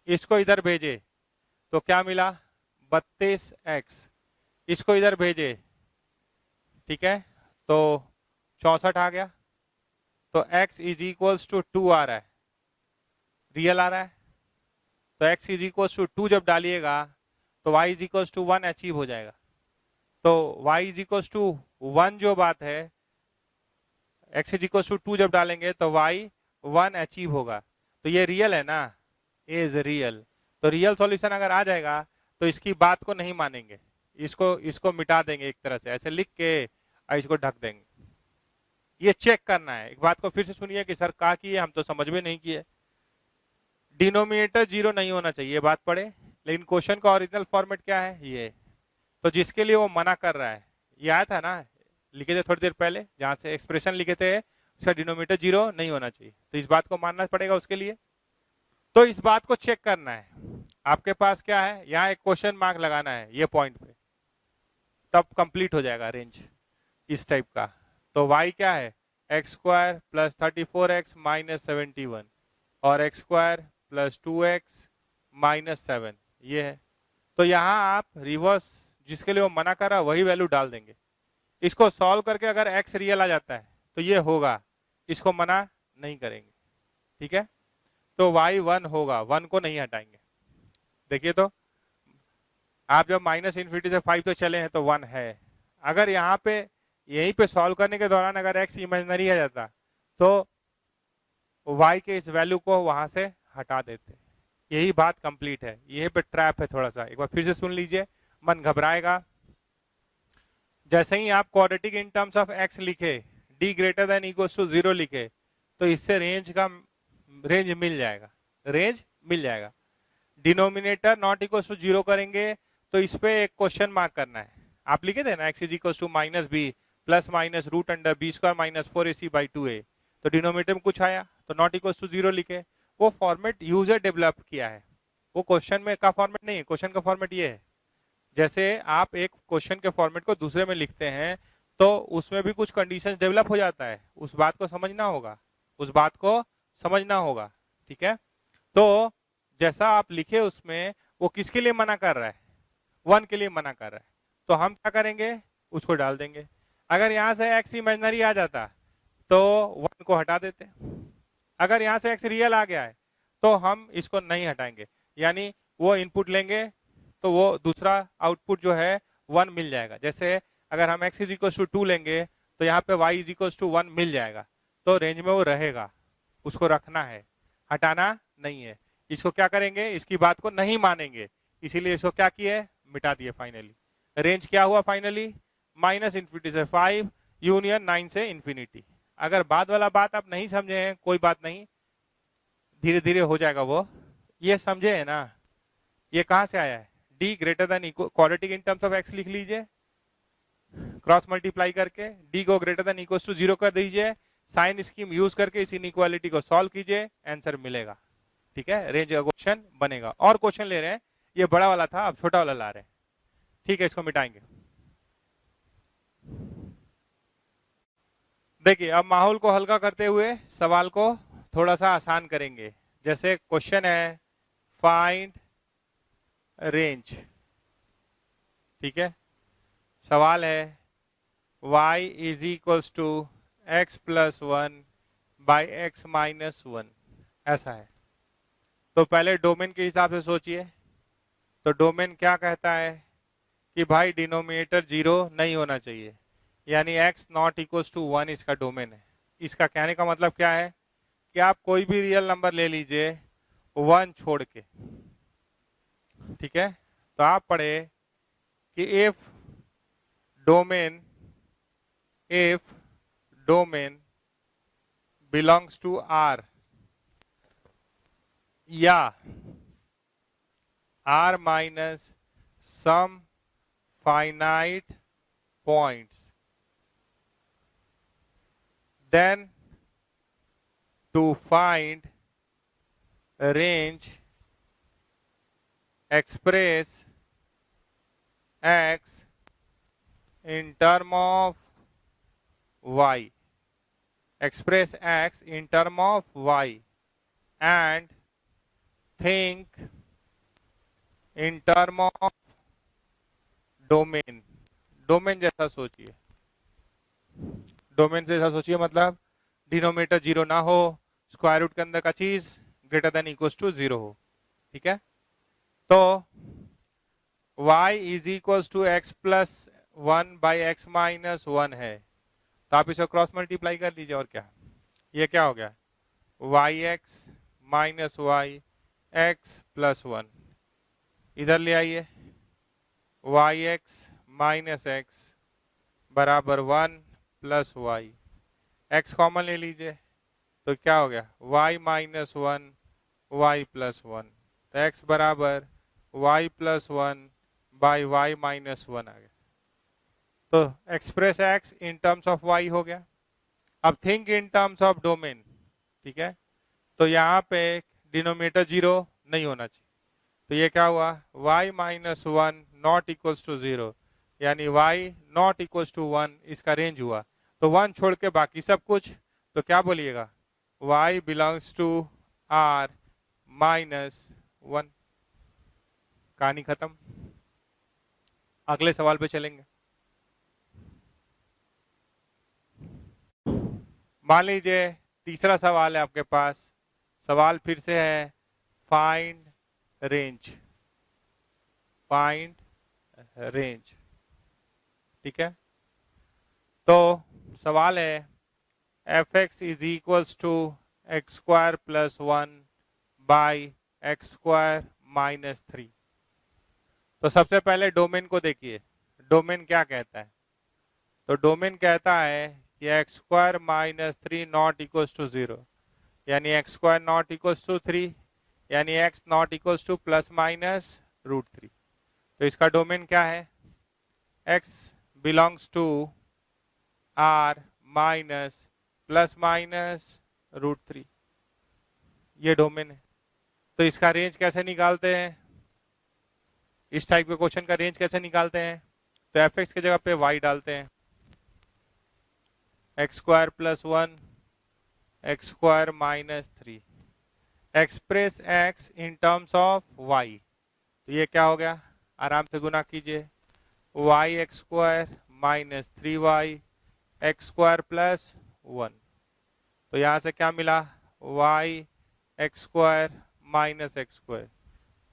इसको इधर भेजे तो क्या मिला, 32x, इसको इधर भेजे, ठीक है, तो 64 आ गया। तो x इज इक्वल टू 2 आ रहा है, रियल आ रहा है, तो x इज इक्वल टू 2 जब डालिएगा तो y is equal to 1 achieve हो जाएगा। तो y इज इक्वल टू 1 जो बात है, x इज इक्वल टू 2 जब डालेंगे तो y 1 अचीव होगा। तो ये रियल है ना, इज रियल। तो रियल सॉल्यूशन अगर आ जाएगा तो इसकी बात को नहीं मानेंगे, इसको मिटा देंगे, एक तरह से ऐसे लिख के इसको ढक देंगे। ये चेक करना है। एक बात को फिर से सुनिए कि सर कहा कि हम तो समझ में नहीं किए, डिनोमिनेटर 0 नहीं होना चाहिए, ये बात पढ़े, लेकिन क्वेश्चन का ओरिजिनल फॉर्मेट क्या है ये। तो जिसके लिए वो मना कर रहा है, ये आया था ना, लिखे थे थोड़ी देर पहले, जहां से एक्सप्रेशन लिखे थे, उसका डिनोमिनेटर 0 नहीं होना चाहिए, तो इस बात को मानना पड़ेगा उसके लिए। तो इस बात को चेक करना है, आपके पास क्या है, यहाँ एक क्वेश्चन मार्क लगाना है ये पॉइंट पे, तब कंप्लीट हो जाएगा रेंज इस टाइप का। तो y क्या है, x square plus 34x minus 71 और x square plus 2x minus 7, ये है। तो यहाँ आप रिवर्स जिसके लिए वो मना कर रहा है वही वैल्यू डाल देंगे। इसको सॉल्व करके अगर x रियल आ जाता है तो ये होगा, इसको मना नहीं करेंगे, ठीक है। तो y 1 होगा, 1 को नहीं हटाएंगे। देखिए तो आप जब माइनस इन्फिनिटी से 5 तो चले हैं तो 1 है। अगर यहाँ पे यहीं पे सॉल्व करने के दौरान अगर x इमेजिनरी आ जाता तो y के इस वैल्यू को वहां से हटा देते। यही बात कंप्लीट है, यही पे ट्रैप है थोड़ा सा, एक बार फिर से सुन लीजिए, मन घबराएगा। जैसे ही आप quadratic in terms of x लिखे, d greater than equal to 0 लिखे, तो इससे रेंज मिल जाएगा, रेंज मिल जाएगा। डिनोमिनेटर नॉट इक्वल टू 0 करेंगे तो इस पे एक क्वेश्चन मार्क करना है। आप लिखे थे ना, x is equal to minus B plus minus root under B square minus 4ac by 2a, तो डिनोमिनेटर में कुछ आया तो नॉट इक्वल टू 0 लिखे। वो फॉर्मेट यूजर डेवलप किया है, वो क्वेश्चन में का फॉर्मेट नहीं है। क्वेश्चन का फॉर्मेट ये है, जैसे आप एक क्वेश्चन के फॉर्मेट को दूसरे में लिखते हैं तो उसमें भी कुछ कंडीशन डेवलप हो जाता है, उस बात को समझना होगा, उस बात को समझना होगा, ठीक है। तो जैसा आप लिखे उसमें वो किसके लिए मना कर रहा है, 1 के लिए मना कर रहा है, तो हम क्या करेंगे, उसको डाल देंगे। अगर यहाँ से x इमेजिनरी आ जाता तो 1 को हटा देते। अगर यहाँ से x रियल आ गया है तो हम इसको नहीं हटाएंगे, यानी वो इनपुट लेंगे तो वो दूसरा आउटपुट जो है 1 मिल जाएगा। जैसे अगर हम x इज इक्वल टू 2 लेंगे तो यहाँ पे y इज इक्वल टू 1 मिल जाएगा, तो रेंज में वो रहेगा, उसको रखना है, हटाना नहीं है। इसको क्या करेंगे, इसकी बात को नहीं मानेंगे, इसीलिए इसको क्या किए, मिटा दिए। फाइनली रेंज क्या हुआ, फाइनली माइनस इन्फिनिटी से 5 यूनियन 9 से इन्फिनिटी। अगर बाद वाला बात आप नहीं समझे हैं कोई बात नहीं, धीरे धीरे हो जाएगा वो। ये समझे है ना, ये कहां से आया है, d greater then quadratic in terms of x लिख लीजिए, क्रॉस मल्टीप्लाई करके d को ग्रेटर देन इक्वल टू 0 कर दीजिए, साइन स्कीम यूज करके इस इनइक्वालिटी को सॉल्व कीजिए, आंसर मिलेगा, ठीक है। रेंज का क्वेश्चन बनेगा। और क्वेश्चन ले रहे हैं, ये बड़ा वाला था, अब छोटा वाला ला रहे हैं, ठीक है। इसको मिटाएंगे। देखिए अब माहौल को हल्का करते हुए सवाल को थोड़ा सा आसान करेंगे। जैसे क्वेश्चन है फाइंड रेंज, ठीक है। सवाल है y is equals to x plus 1 by x minus 1, ऐसा है। तो पहले डोमेन के हिसाब से सोचिए। तो डोमेन क्या कहता है कि भाई डिनोमिनेटर 0 नहीं होना चाहिए, यानी x नॉट इक्वल्स टू 1 इसका डोमेन है। इसका कहने का मतलब क्या है कि आप कोई भी रियल नंबर ले लीजिए 1 छोड़ के, ठीक है। तो आप पढ़े कि if domain belongs to R या R minus some finite points, then to find range express x in term of y, express x in term of y and think in term of domain। Domain जैसा सोचिए, डोमेन जैसा सोचिए मतलब डिनोमिनेटर 0 ना हो, स्क्वायर रूट के अंदर का चीज ग्रेटर देन इक्वल्स टू 0 हो, ठीक है। तो y is equals to x plus 1 by x minus 1 है, तो आप इसे क्रॉस मल्टीप्लाई कर लीजिए। और क्या, ये क्या हो गया, y x minus y x plus 1, इधर ले आइए, वाई एक्स माइनस एक्स बराबर 1 प्लस वाई, एक्स कॉमन ले लीजिए, तो क्या हो गया y माइनस 1 वाई प्लस 1, तो x बराबर y plus 1 by y minus 1 आ गया। तो express x in terms of y हो गया। अब think in terms of domain, ठीक है। तो यहाँ पे डिनोमिनेटर 0 नहीं होना चाहिए, तो ये क्या हुआ y minus 1 not equals to 0, यानी y नॉट इक्वल्स टू 1 इसका रेंज हुआ। तो 1 छोड़ के बाकी सब कुछ, तो क्या बोलिएगा y belongs to r minus 1। कहानी खत्म, अगले सवाल पे चलेंगे। मान लीजिए तीसरा सवाल है आपके पास, सवाल फिर से है फाइंड रेंज, फाइंड रेंज, ठीक है। तो सवाल है f x is equals to x square plus 1 by x square minus 3। तो सबसे पहले डोमेन को देखिए, डोमेन क्या कहता है। तो डोमेन कहता है कि x square minus 3 not equals to 0, यानी x square not equals to 3, यानी x not equals to plus minus root 3। तो इसका डोमेन क्या है, x belongs to r minus plus minus root 3, ये डोमेन है। तो इसका रेंज कैसे निकालते हैं, इस टाइप के क्वेश्चन का रेंज कैसे निकालते हैं। तो एफ एक्स की जगह पे वाई डालते हैं, x square plus 1 x square minus 3, express x in terms of y. तो ये क्या हो गया, आराम से गुना कीजिए, y x square minus 3y x square plus 1। तो यहां से क्या मिला, y x square minus x square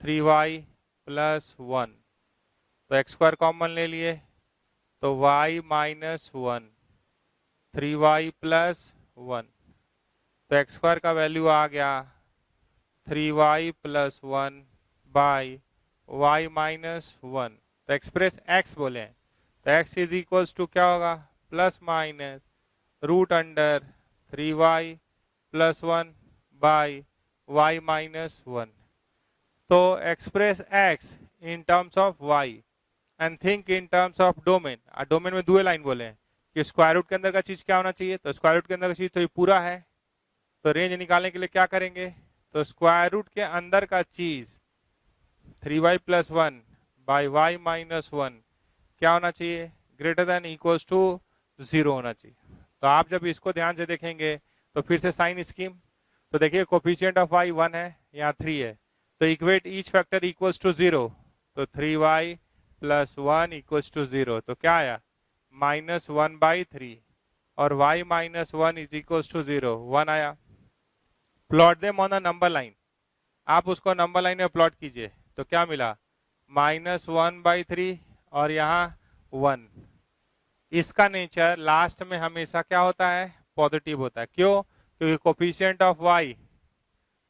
3y plus 1। तो एक्स स्क्वायर कॉमन ले लिए, तो y माइनस 1 3y प्लस 1। तो एक्स स्क्वायर का वैल्यू आ गया 3y plus 1 by y minus 1। तो एक्सप्रेस x बोले हैं, तो x इज इक्वल्स टू क्या होगा, plus minus root under 3y plus 1 by y minus 1। तो express x in terms of y and think in terms of domain. Domain में दो लाइन बोले हैं कि स्क्वायर रूट के अंदर का चीज क्या होना चाहिए, तो स्क्वायर रूट के अंदर का चीज तो ये पूरा है। तो रेंज निकालने के लिए क्या करेंगे, तो स्क्वायर रूट के अंदर का चीज 3y plus 1 by y minus 1 क्या होना चाहिए, ग्रेटर देन इक्वल्स टू 0 होना चाहिए। तो आप जब इसको ध्यान से देखेंगे तो फिर से साइन स्कीम, तो देखिए कोफिशिएंट ऑफ y 1 है, यहाँ 3 है, तो equate each factor equals to 0। तो 3y प्लस 1 इक्वल्स टू 0, तो क्या आया माइनस 1 बाई 3, और y minus 1 is equals to 0 1 आया। Plot them on a number line, आप उसको नंबर लाइन में प्लॉट कीजिए तो क्या मिला, -1/3 और यहाँ 1। इसका नेचर लास्ट में हमेशा क्या होता है, पॉजिटिव होता है। क्यों? क्योंकि कोफिशिएंट ऑफ y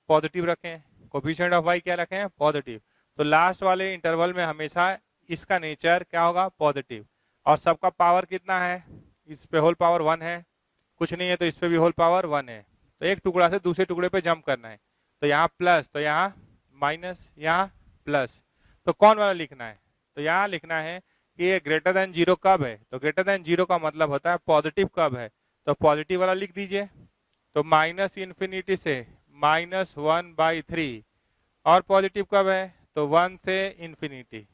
पॉजिटिव रखे हैं, कोफिशिएंट ऑफ y क्या रखे हैं, पॉजिटिव। तो लास्ट वाले इंटरवल में हमेशा इसका नेचर क्या होगा, पॉजिटिव। और सबका पावर कितना है, इस पे होल पावर 1 है, कुछ नहीं है तो इस पे भी होल पावर 1 है। तो एक टुकड़ा से दूसरे टुकड़े पे जंप करना है, तो यहाँ प्लस, तो यहाँ माइनस, यहाँ प्लस। तो कौन वाला लिखना है, तो यहाँ लिखना है कि ये ग्रेटर देन 0 कब है, तो ग्रेटर देन 0 का मतलब होता है पॉजिटिव कब है, तो पॉजिटिव वाला लिख दीजिए। तो -∞ से -1/3, और पॉजिटिव कब है, तो 1 से इंफिनिटी।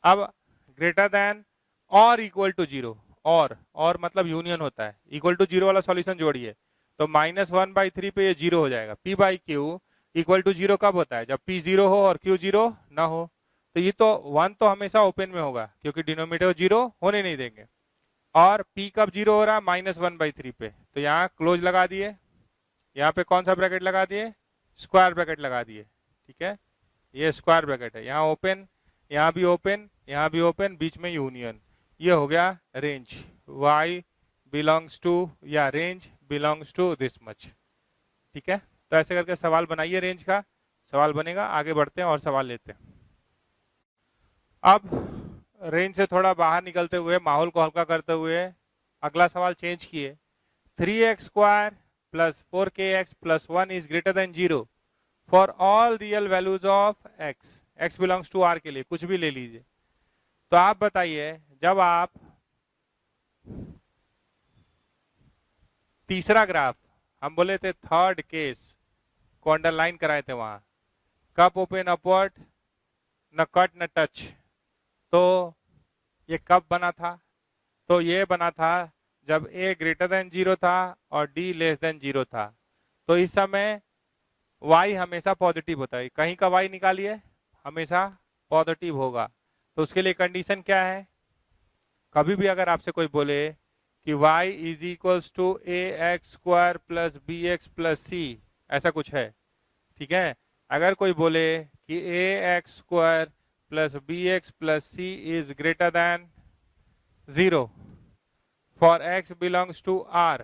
अब ग्रेटर देन और इक्वल टू 0, और मतलब यूनियन होता है, इक्वल टू 0 वाला सॉल्यूशन जोड़िए तो -1/3 पे ये 0 हो जाएगा। P/Q इक्वल टू 0 कब होता है, जब P 0 हो और Q 0 ना हो। तो ये तो 1 तो हमेशा ओपन में होगा क्योंकि डिनोमिनेटर 0 होने नहीं देंगे। और P कब 0 हो रहा है, -1/3 पे, तो यहाँ क्लोज लगा दिए, यहाँ पे कौन सा ब्रैकेट लगा दिए, स्क्वायर ब्रैकेट लगा दिए। ठीक है, ये स्क्वायर ब्रैकेट है, यहाँ ओपन, यहाँ भी ओपन, यहाँ भी ओपन, बीच में यूनियन। ये हो गया रेंज, y बिलोंग्स टू, या range belongs to this much. ठीक है, तो ऐसे करके सवाल बनाइए, रेंज का सवाल बनेगा। आगे बढ़ते हैं और सवाल लेते हैं। अब रेंज से थोड़ा बाहर निकलते हुए, माहौल को हल्का करते हुए अगला सवाल चेंज किए। 3x² + 4kx + 1 is greater than 0 for all real values of x। x belongs to r के लिए कुछ भी ले लीजिए। तो आप बताइए, जब आप तीसरा ग्राफ, हम बोले थे थर्ड केस को अंडरलाइन कराए थे, वहां कप ओपन अपवर्ड, न कट न टच, तो ये कब बना था, तो ये बना था जब a ग्रेटर देन 0 था और d लेस देन 0 था। तो इस समय y हमेशा पॉजिटिव होता है, कहीं का y निकालिए हमेशा पॉजिटिव होगा। तो उसके लिए कंडीशन क्या है, कभी भी अगर आपसे कोई बोले कि y is equals to ax² + bx + c, ऐसा कुछ है, ठीक है। अगर कोई बोले कि ax² + bx + c is greater than 0 for x belongs to r,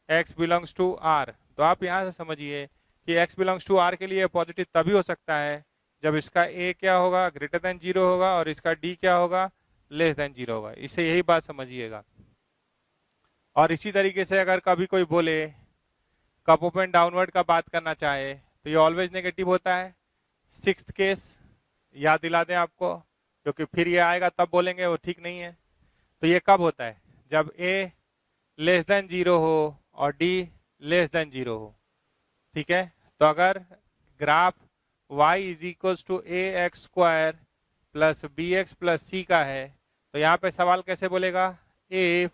x belongs to r, तो आप यहां से समझिए कि x बिलोंग्स टू r के लिए पॉजिटिव तभी हो सकता है जब इसका a क्या होगा, ग्रेटर देन 0 होगा, और इसका d क्या होगा, लेस देन 0 होगा। इससे यही बात समझिएगा। और इसी तरीके से अगर कभी कोई बोले कप ओपन डाउनवर्ड का बात करना चाहे तो ये ऑलवेज नेगेटिव होता है। सिक्स्थ केस याद दिला दें आपको, क्योंकि फिर ये आएगा तब बोलेंगे वो ठीक नहीं है। तो ये कब होता है, जब a लेस देन 0 हो और d लेस देन 0 हो। ठीक है, तो अगर graph y is equals to ax² + bx + c का है, तो यहाँ पे सवाल कैसे बोलेगा, if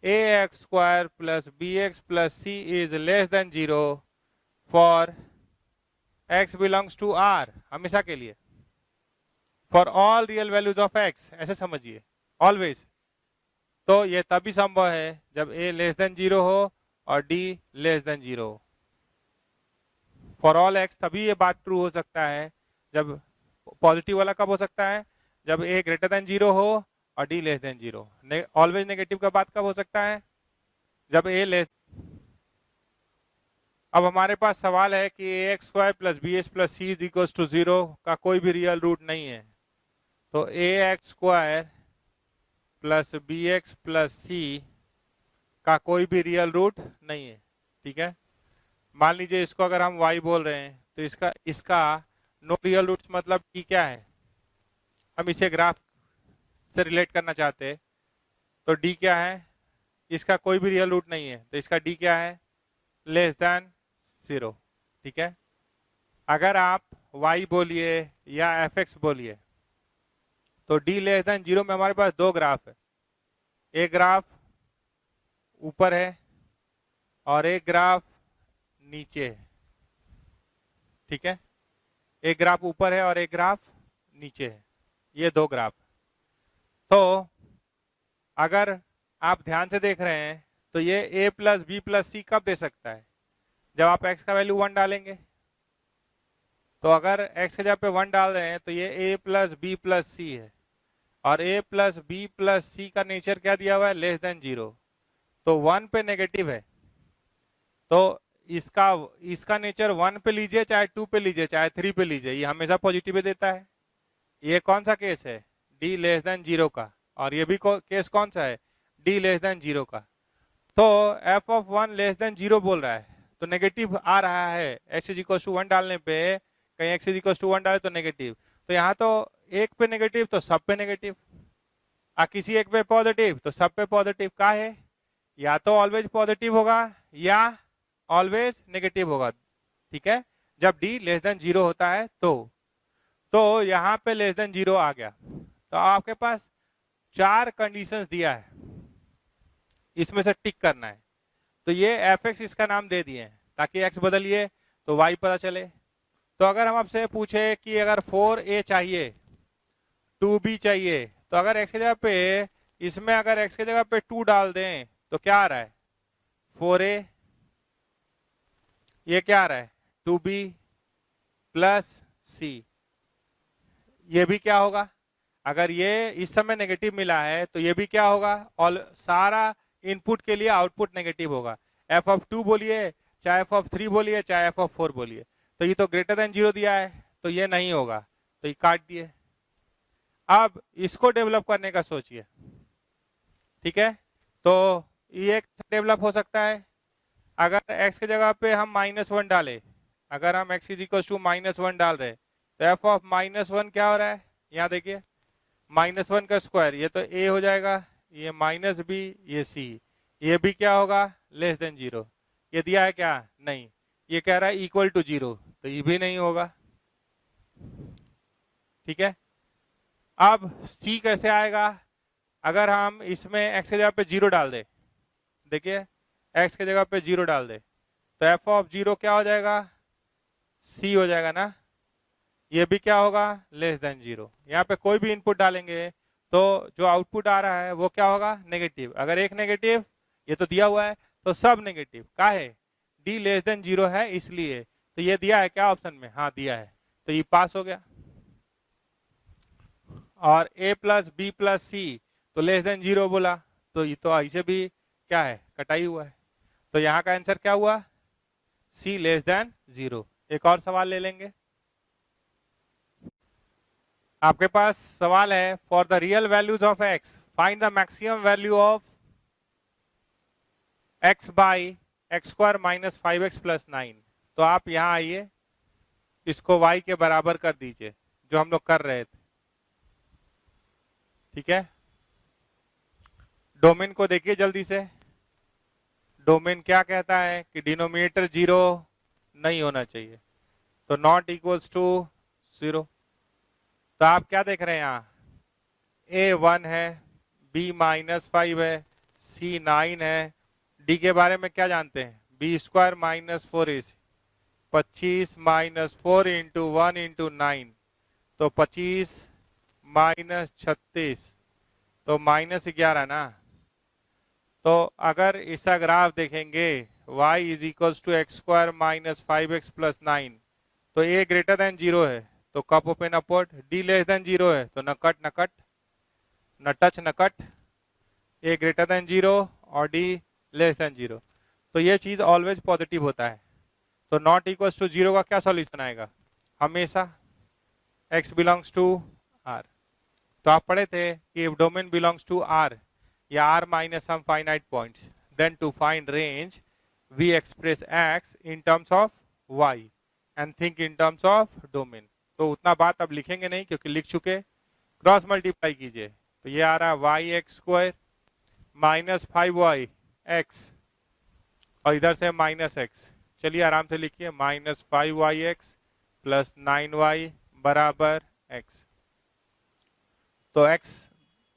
ax² + bx + c is less than 0 for x belongs to r, हमेशा के लिए, for all real values of x, ऐसे समझिए, ऑलवेज। तो ये तभी संभव है जब a लेस देन 0 हो और d लेस देन 0 हो। फॉर ऑल x तभी ये बात ट्रू हो सकता है, जब पॉजिटिव वाला कब हो सकता है, जब a ग्रेटर देन 0 हो और d less than 0। Always negative का बात कब हो सकता है, जब a लेस। अब हमारे पास सवाल है कि ax² + bx + c is equals to 0 का कोई भी रियल रूट नहीं है। तो ax² + bx + c का कोई भी रियल रूट नहीं है। ठीक है, मान लीजिए इसको अगर हम y बोल रहे हैं तो इसका नो रियल रूट्स मतलब d क्या है, हम इसे ग्राफ से रिलेट करना चाहते हैं, तो d क्या है, इसका कोई भी रियल रूट नहीं है, तो इसका d क्या है, लेस देन 0। ठीक है, अगर आप y बोलिए या fx बोलिए, तो d लेस देन 0 में हमारे पास दो ग्राफ है, एक ग्राफ ऊपर है और एक ग्राफ नीचे है। ठीक है, एक ग्राफ ऊपर है और एक ग्राफ नीचे है, ये दो ग्राफ। तो अगर आप ध्यान से देख रहे हैं तो ये a + b + c कब दे सकता है, जब आप x का वैल्यू 1 डालेंगे। तो अगर x की जगह पे 1 डाल रहे हैं तो ये a प्लस बी प्लस सी है, और a प्लस बी प्लस सी का नेचर क्या दिया हुआ है, लेस देन 0, तो 1 पे नेगेटिव है, तो इसका इसका नेचर 1 पे लीजिए, चाहे 2 पे लीजिए, चाहे 3 पे लीजिए, ये हमेशा पॉजिटिव देता है। ये कौन सा केस है, d लेस देन 0 का, और ये भी केस कौन सा है, d लेस देन 0 का। तो f ऑफ 1 लेस देन 0 बोल रहा है, तो नेगेटिव आ रहा है, x इज इक्वल टू 1 डालने पे, कहीं x इज इक्वल टू 1 डाले तो नेगेटिव, तो यहाँ तो एक पे नेगेटिव तो सब पे नेगेटिव, किसी एक पे पॉजिटिव तो सब पे पॉजिटिव, का है या तो ऑलवेज पॉजिटिव होगा या ऑलवेज नेगेटिव होगा, ठीक है, जब d लेस देन 0 होता है तो यहाँ पे लेस देन 0 आ गया, तो आपके पास 4 कंडीशंस दिया है, इसमें से टिक करना है। तो ये fx इसका नाम दे दिए हैं ताकि x बदलिए तो y पता चले। तो अगर हम आपसे पूछे कि अगर 4a चाहिए 2b चाहिए, तो अगर x की जगह पे इसमें अगर x की जगह पे 2 डाल दें तो क्या आ रहा है 4a, ये क्या आ रहा है 2b प्लस c, ये भी क्या होगा, अगर ये इस समय नेगेटिव मिला है तो ये भी क्या होगा, और सारा इनपुट के लिए आउटपुट नेगेटिव होगा, f ऑफ 2 बोलिए, चाहे f ऑफ 3 बोलिए, चाहे f ऑफ 4 बोलिए, तो ये तो ग्रेटर देन 0 दिया है तो ये नहीं होगा, तो ये काट दिए। अब इसको डेवलप करने का सोचिए, ठीक है, तो ये डेवलप हो सकता है, अगर x की जगह पे हम -1 डालें, अगर हम x इज इक्वल टू -1 डाल रहे तो f ऑफ -1 क्या हो रहा है, यहाँ देखिए -1 का स्क्वायर, ये तो a हो जाएगा, ये -b, ये c, ये भी क्या होगा लेस देन 0, ये दिया है क्या, नहीं, ये कह रहा है इक्वल टू 0, तो ये भी नहीं होगा, ठीक है। अब c कैसे आएगा, अगर हम इसमें x की जगह पे 0 डाल दे, देखिए x की जगह पे 0 डाल दे तो f ऑफ 0 क्या हो जाएगा, c हो जाएगा ना, ये भी क्या होगा लेस देन 0, यहाँ पे कोई भी इनपुट डालेंगे तो जो आउटपुट आ रहा है वो क्या होगा नेगेटिव, अगर एक नेगेटिव, ये तो दिया हुआ है तो सब नेगेटिव, का है d लेस देन 0 है इसलिए, तो ये दिया है क्या ऑप्शन में, हाँ दिया है, तो ये पास हो गया। और a प्लस बी प्लस सी तो लेस देन 0 बोला, तो ये तो ऐसे भी क्या है कटाई हुआ है, तो यहाँ का आंसर क्या हुआ c लेस देन 0। एक और सवाल ले लेंगे, आपके पास सवाल है, for the real values of x find the maximum value of x by x square minus 5x plus 9। तो आप यहाँ आइए, इसको y के बराबर कर दीजिए जो हम लोग कर रहे थे, ठीक है, डोमेन को देखिए जल्दी से, डोमेन क्या कहता है कि डिनोमिनेटर 0 नहीं होना चाहिए, तो नॉट इक्वल्स टू 0, तो आप क्या देख रहे हैं यहाँ a 1 है, b -5 है, c 9 है, d के बारे में क्या जानते हैं b square minus 4ac, 25 -4 into 1 into 9, तो 25 -36 तो -11 ना, तो अगर इसका ग्राफ देखेंगे y is equals to x square minus 5x plus 9, तो a ग्रेटर देन 0 है तो cup open upward, d less than 0 है तो न कट न कट, न टच न कट, a ग्रेटर देन 0 और d लेस देन 0, तो ये चीज ऑलवेज पॉजिटिव होता है, तो नॉट इक्वल्स टू 0 का क्या सॉल्यूशन आएगा, हमेशा x बिलोंग्स टू r। तो आप पढ़े थे कि if domain belongs to r या r minus some finite points, then to find range we express x in terms of y and think in terms of domain. तो उतना बात अब लिखेंगे नहीं क्योंकि लिख चुके, क्रॉस मल्टीप्लाई कीजिए तो ये आ रहा है y x square minus 5y x और इधर से माइनस एक्स, चलिए आराम से लिखिए minus 5y x plus 9y बराबर x, तो x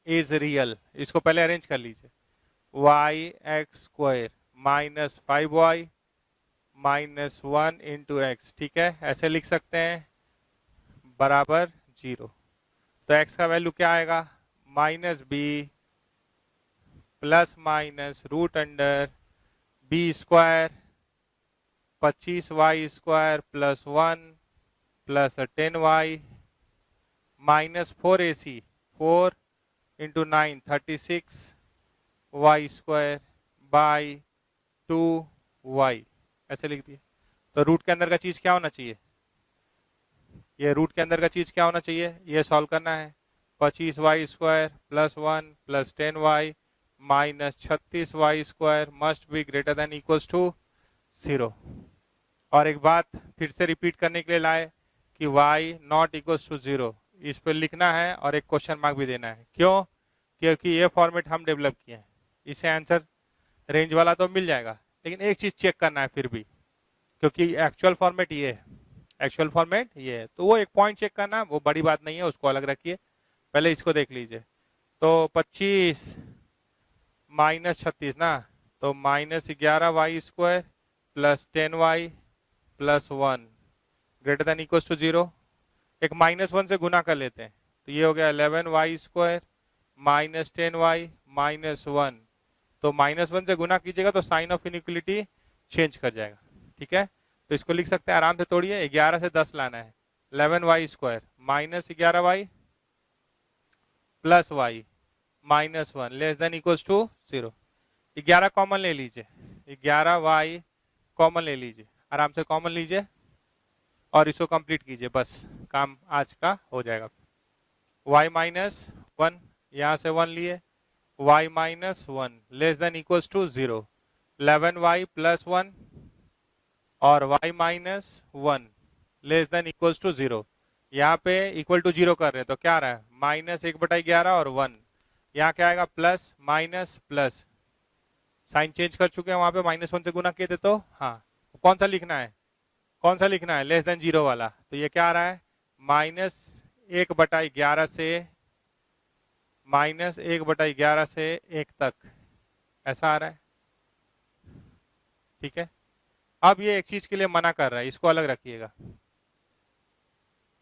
इज रियल, इसको पहले अरेंज कर लीजिए, y x square minus 5y minus 1 into x, ठीक है, ऐसे लिख सकते हैं बराबर 0, तो x का वैल्यू क्या आएगा -b plus minus root under b square 25y square plus 1 plus 10y minus 4ac 4 into 9 36 y square by 2y ऐसे लिख दिए। तो रूट के अंदर का चीज क्या होना चाहिए, ये रूट के अंदर का चीज क्या होना चाहिए, ये सॉल्व करना है। 25y square plus 1 plus 10y minus 36y square must be greater than equals to 0। और एक बात फिर से रिपीट करने के लिए लाए कि y नॉट इक्वल्स टू 0, इस पर लिखना है और एक क्वेश्चन मार्क भी देना है। क्यों? क्योंकि ये फॉर्मेट हम डेवलप किए हैं, इससे आंसर रेंज वाला तो मिल जाएगा, लेकिन एक चीज चेक करना है फिर भी, क्योंकि एक्चुअल फॉर्मेट ये है, एक्चुअल फॉर्मेट ये है, तो वो एक पॉइंट चेक करना, वो बड़ी बात नहीं है, उसको अलग रखिए। पहले इसको देख लीजिए। तो 25 माइनस 36 ना, तो minus 11y square plus 10y plus 1 greater than equal to 0। एक माइनस 1 से गुना कर लेते हैं, तो ये हो गया 11y square minus 10y minus 1। तो माइनस 1 से गुना कीजिएगा तो साइन ऑफ इनइक्वलिटी चेंज कर जाएगा, ठीक है। तो इसको लिख सकते हैं, आराम से तोड़िए, 11 से 10 लाना है। 11y square minus 11y plus y minus 1 less than equals to 0। 11 common ले लीजिए, 11y कॉमन ले लीजिए, आराम से कॉमन लीजिए और इसको कंप्लीट कीजिए, बस काम आज का हो जाएगा। y माइनस 1 यहाँ से 1 लिए, y minus 1 less than equals to 0। 11y plus 1 और y minus 1 less than equals to 0। यहाँ पे इक्वल टू 0 कर रहे हैं तो क्या आ रहा है, माइनस 1/11 और 1। यहाँ क्या आएगा, plus minus plus, sign change कर चुके हैं, वहां पे माइनस 1 से गुना किए थे, तो हाँ कौन सा लिखना है, कौन सा लिखना है, लेस देन 0 वाला। तो ये क्या आ रहा है, माइनस 1/11 से माइनस 1/11 से 1 तक, ऐसा आ रहा है, ठीक है। अब ये एक चीज के लिए मना कर रहा है, इसको अलग रखिएगा,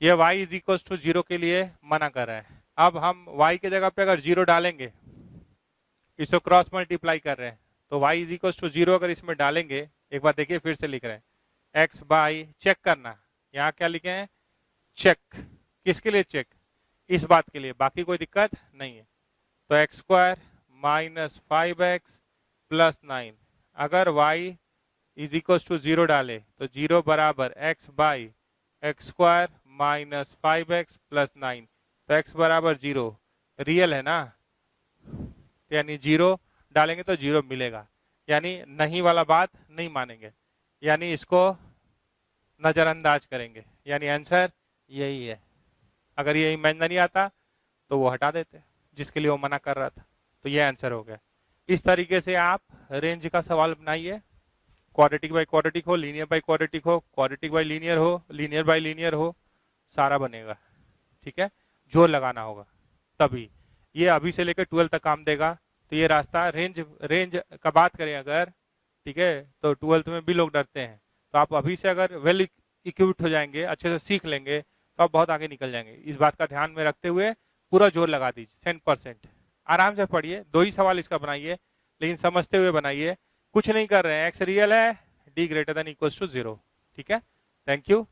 ये y इज इक्वल टू 0 के लिए मना कर रहा है। अब हम y के जगह पे अगर 0 डालेंगे, इसको क्रॉस मल्टीप्लाई कर रहे हैं, तो y इज इक्वल टू 0 अगर इसमें डालेंगे, एक बार देखिए फिर से लिख रहे हैं, x बाई, चेक करना, यहाँ क्या लिखे हैं, चेक, किसके लिए चेक, इस बात के लिए, बाकी कोई दिक्कत नहीं है। तो x square minus 5x plus 9, अगर y इज इक्वल टू 0 डाले तो 0 बराबर x by x square minus 5x plus 9, तो x बराबर 0 रियल है ना, यानी 0 डालेंगे तो 0 मिलेगा, यानी नहीं वाला बात नहीं मानेंगे, यानी इसको नजरअंदाज करेंगे, यानी आंसर यही है। अगर ये इमेजिनरी आता तो वो हटा देते जिसके लिए वो मना कर रहा था, तो ये आंसर हो गया। इस तरीके से आप रेंज का सवाल बनाइए, क्वाड्रेटिक बाय क्वाड्रेटिक हो, लीनियर बाय क्वाड्रेटिक हो, क्वाड्रेटिक बाय लीनियर हो, लीनियर बाय लीनियर हो, सारा बनेगा, ठीक है। जोर लगाना होगा तभी, ये अभी से लेकर 12 तक काम देगा। तो ये रास्ता रेंज का बात करें अगर, ठीक है, तो 12th में भी लोग डरते हैं, तो आप अभी से अगर वेल इक्विप्ड हो जाएंगे, अच्छे से सीख लेंगे, तो आप बहुत आगे निकल जाएंगे। इस बात का ध्यान में रखते हुए पूरा जोर लगा दीजिए, 100%। आराम से पढ़िए, 2 ही सवाल इसका बनाइए, लेकिन समझते हुए बनाइए, कुछ नहीं कर रहे हैं, एक्स रियल है, d greater than equals to 0, ठीक है। Thank you.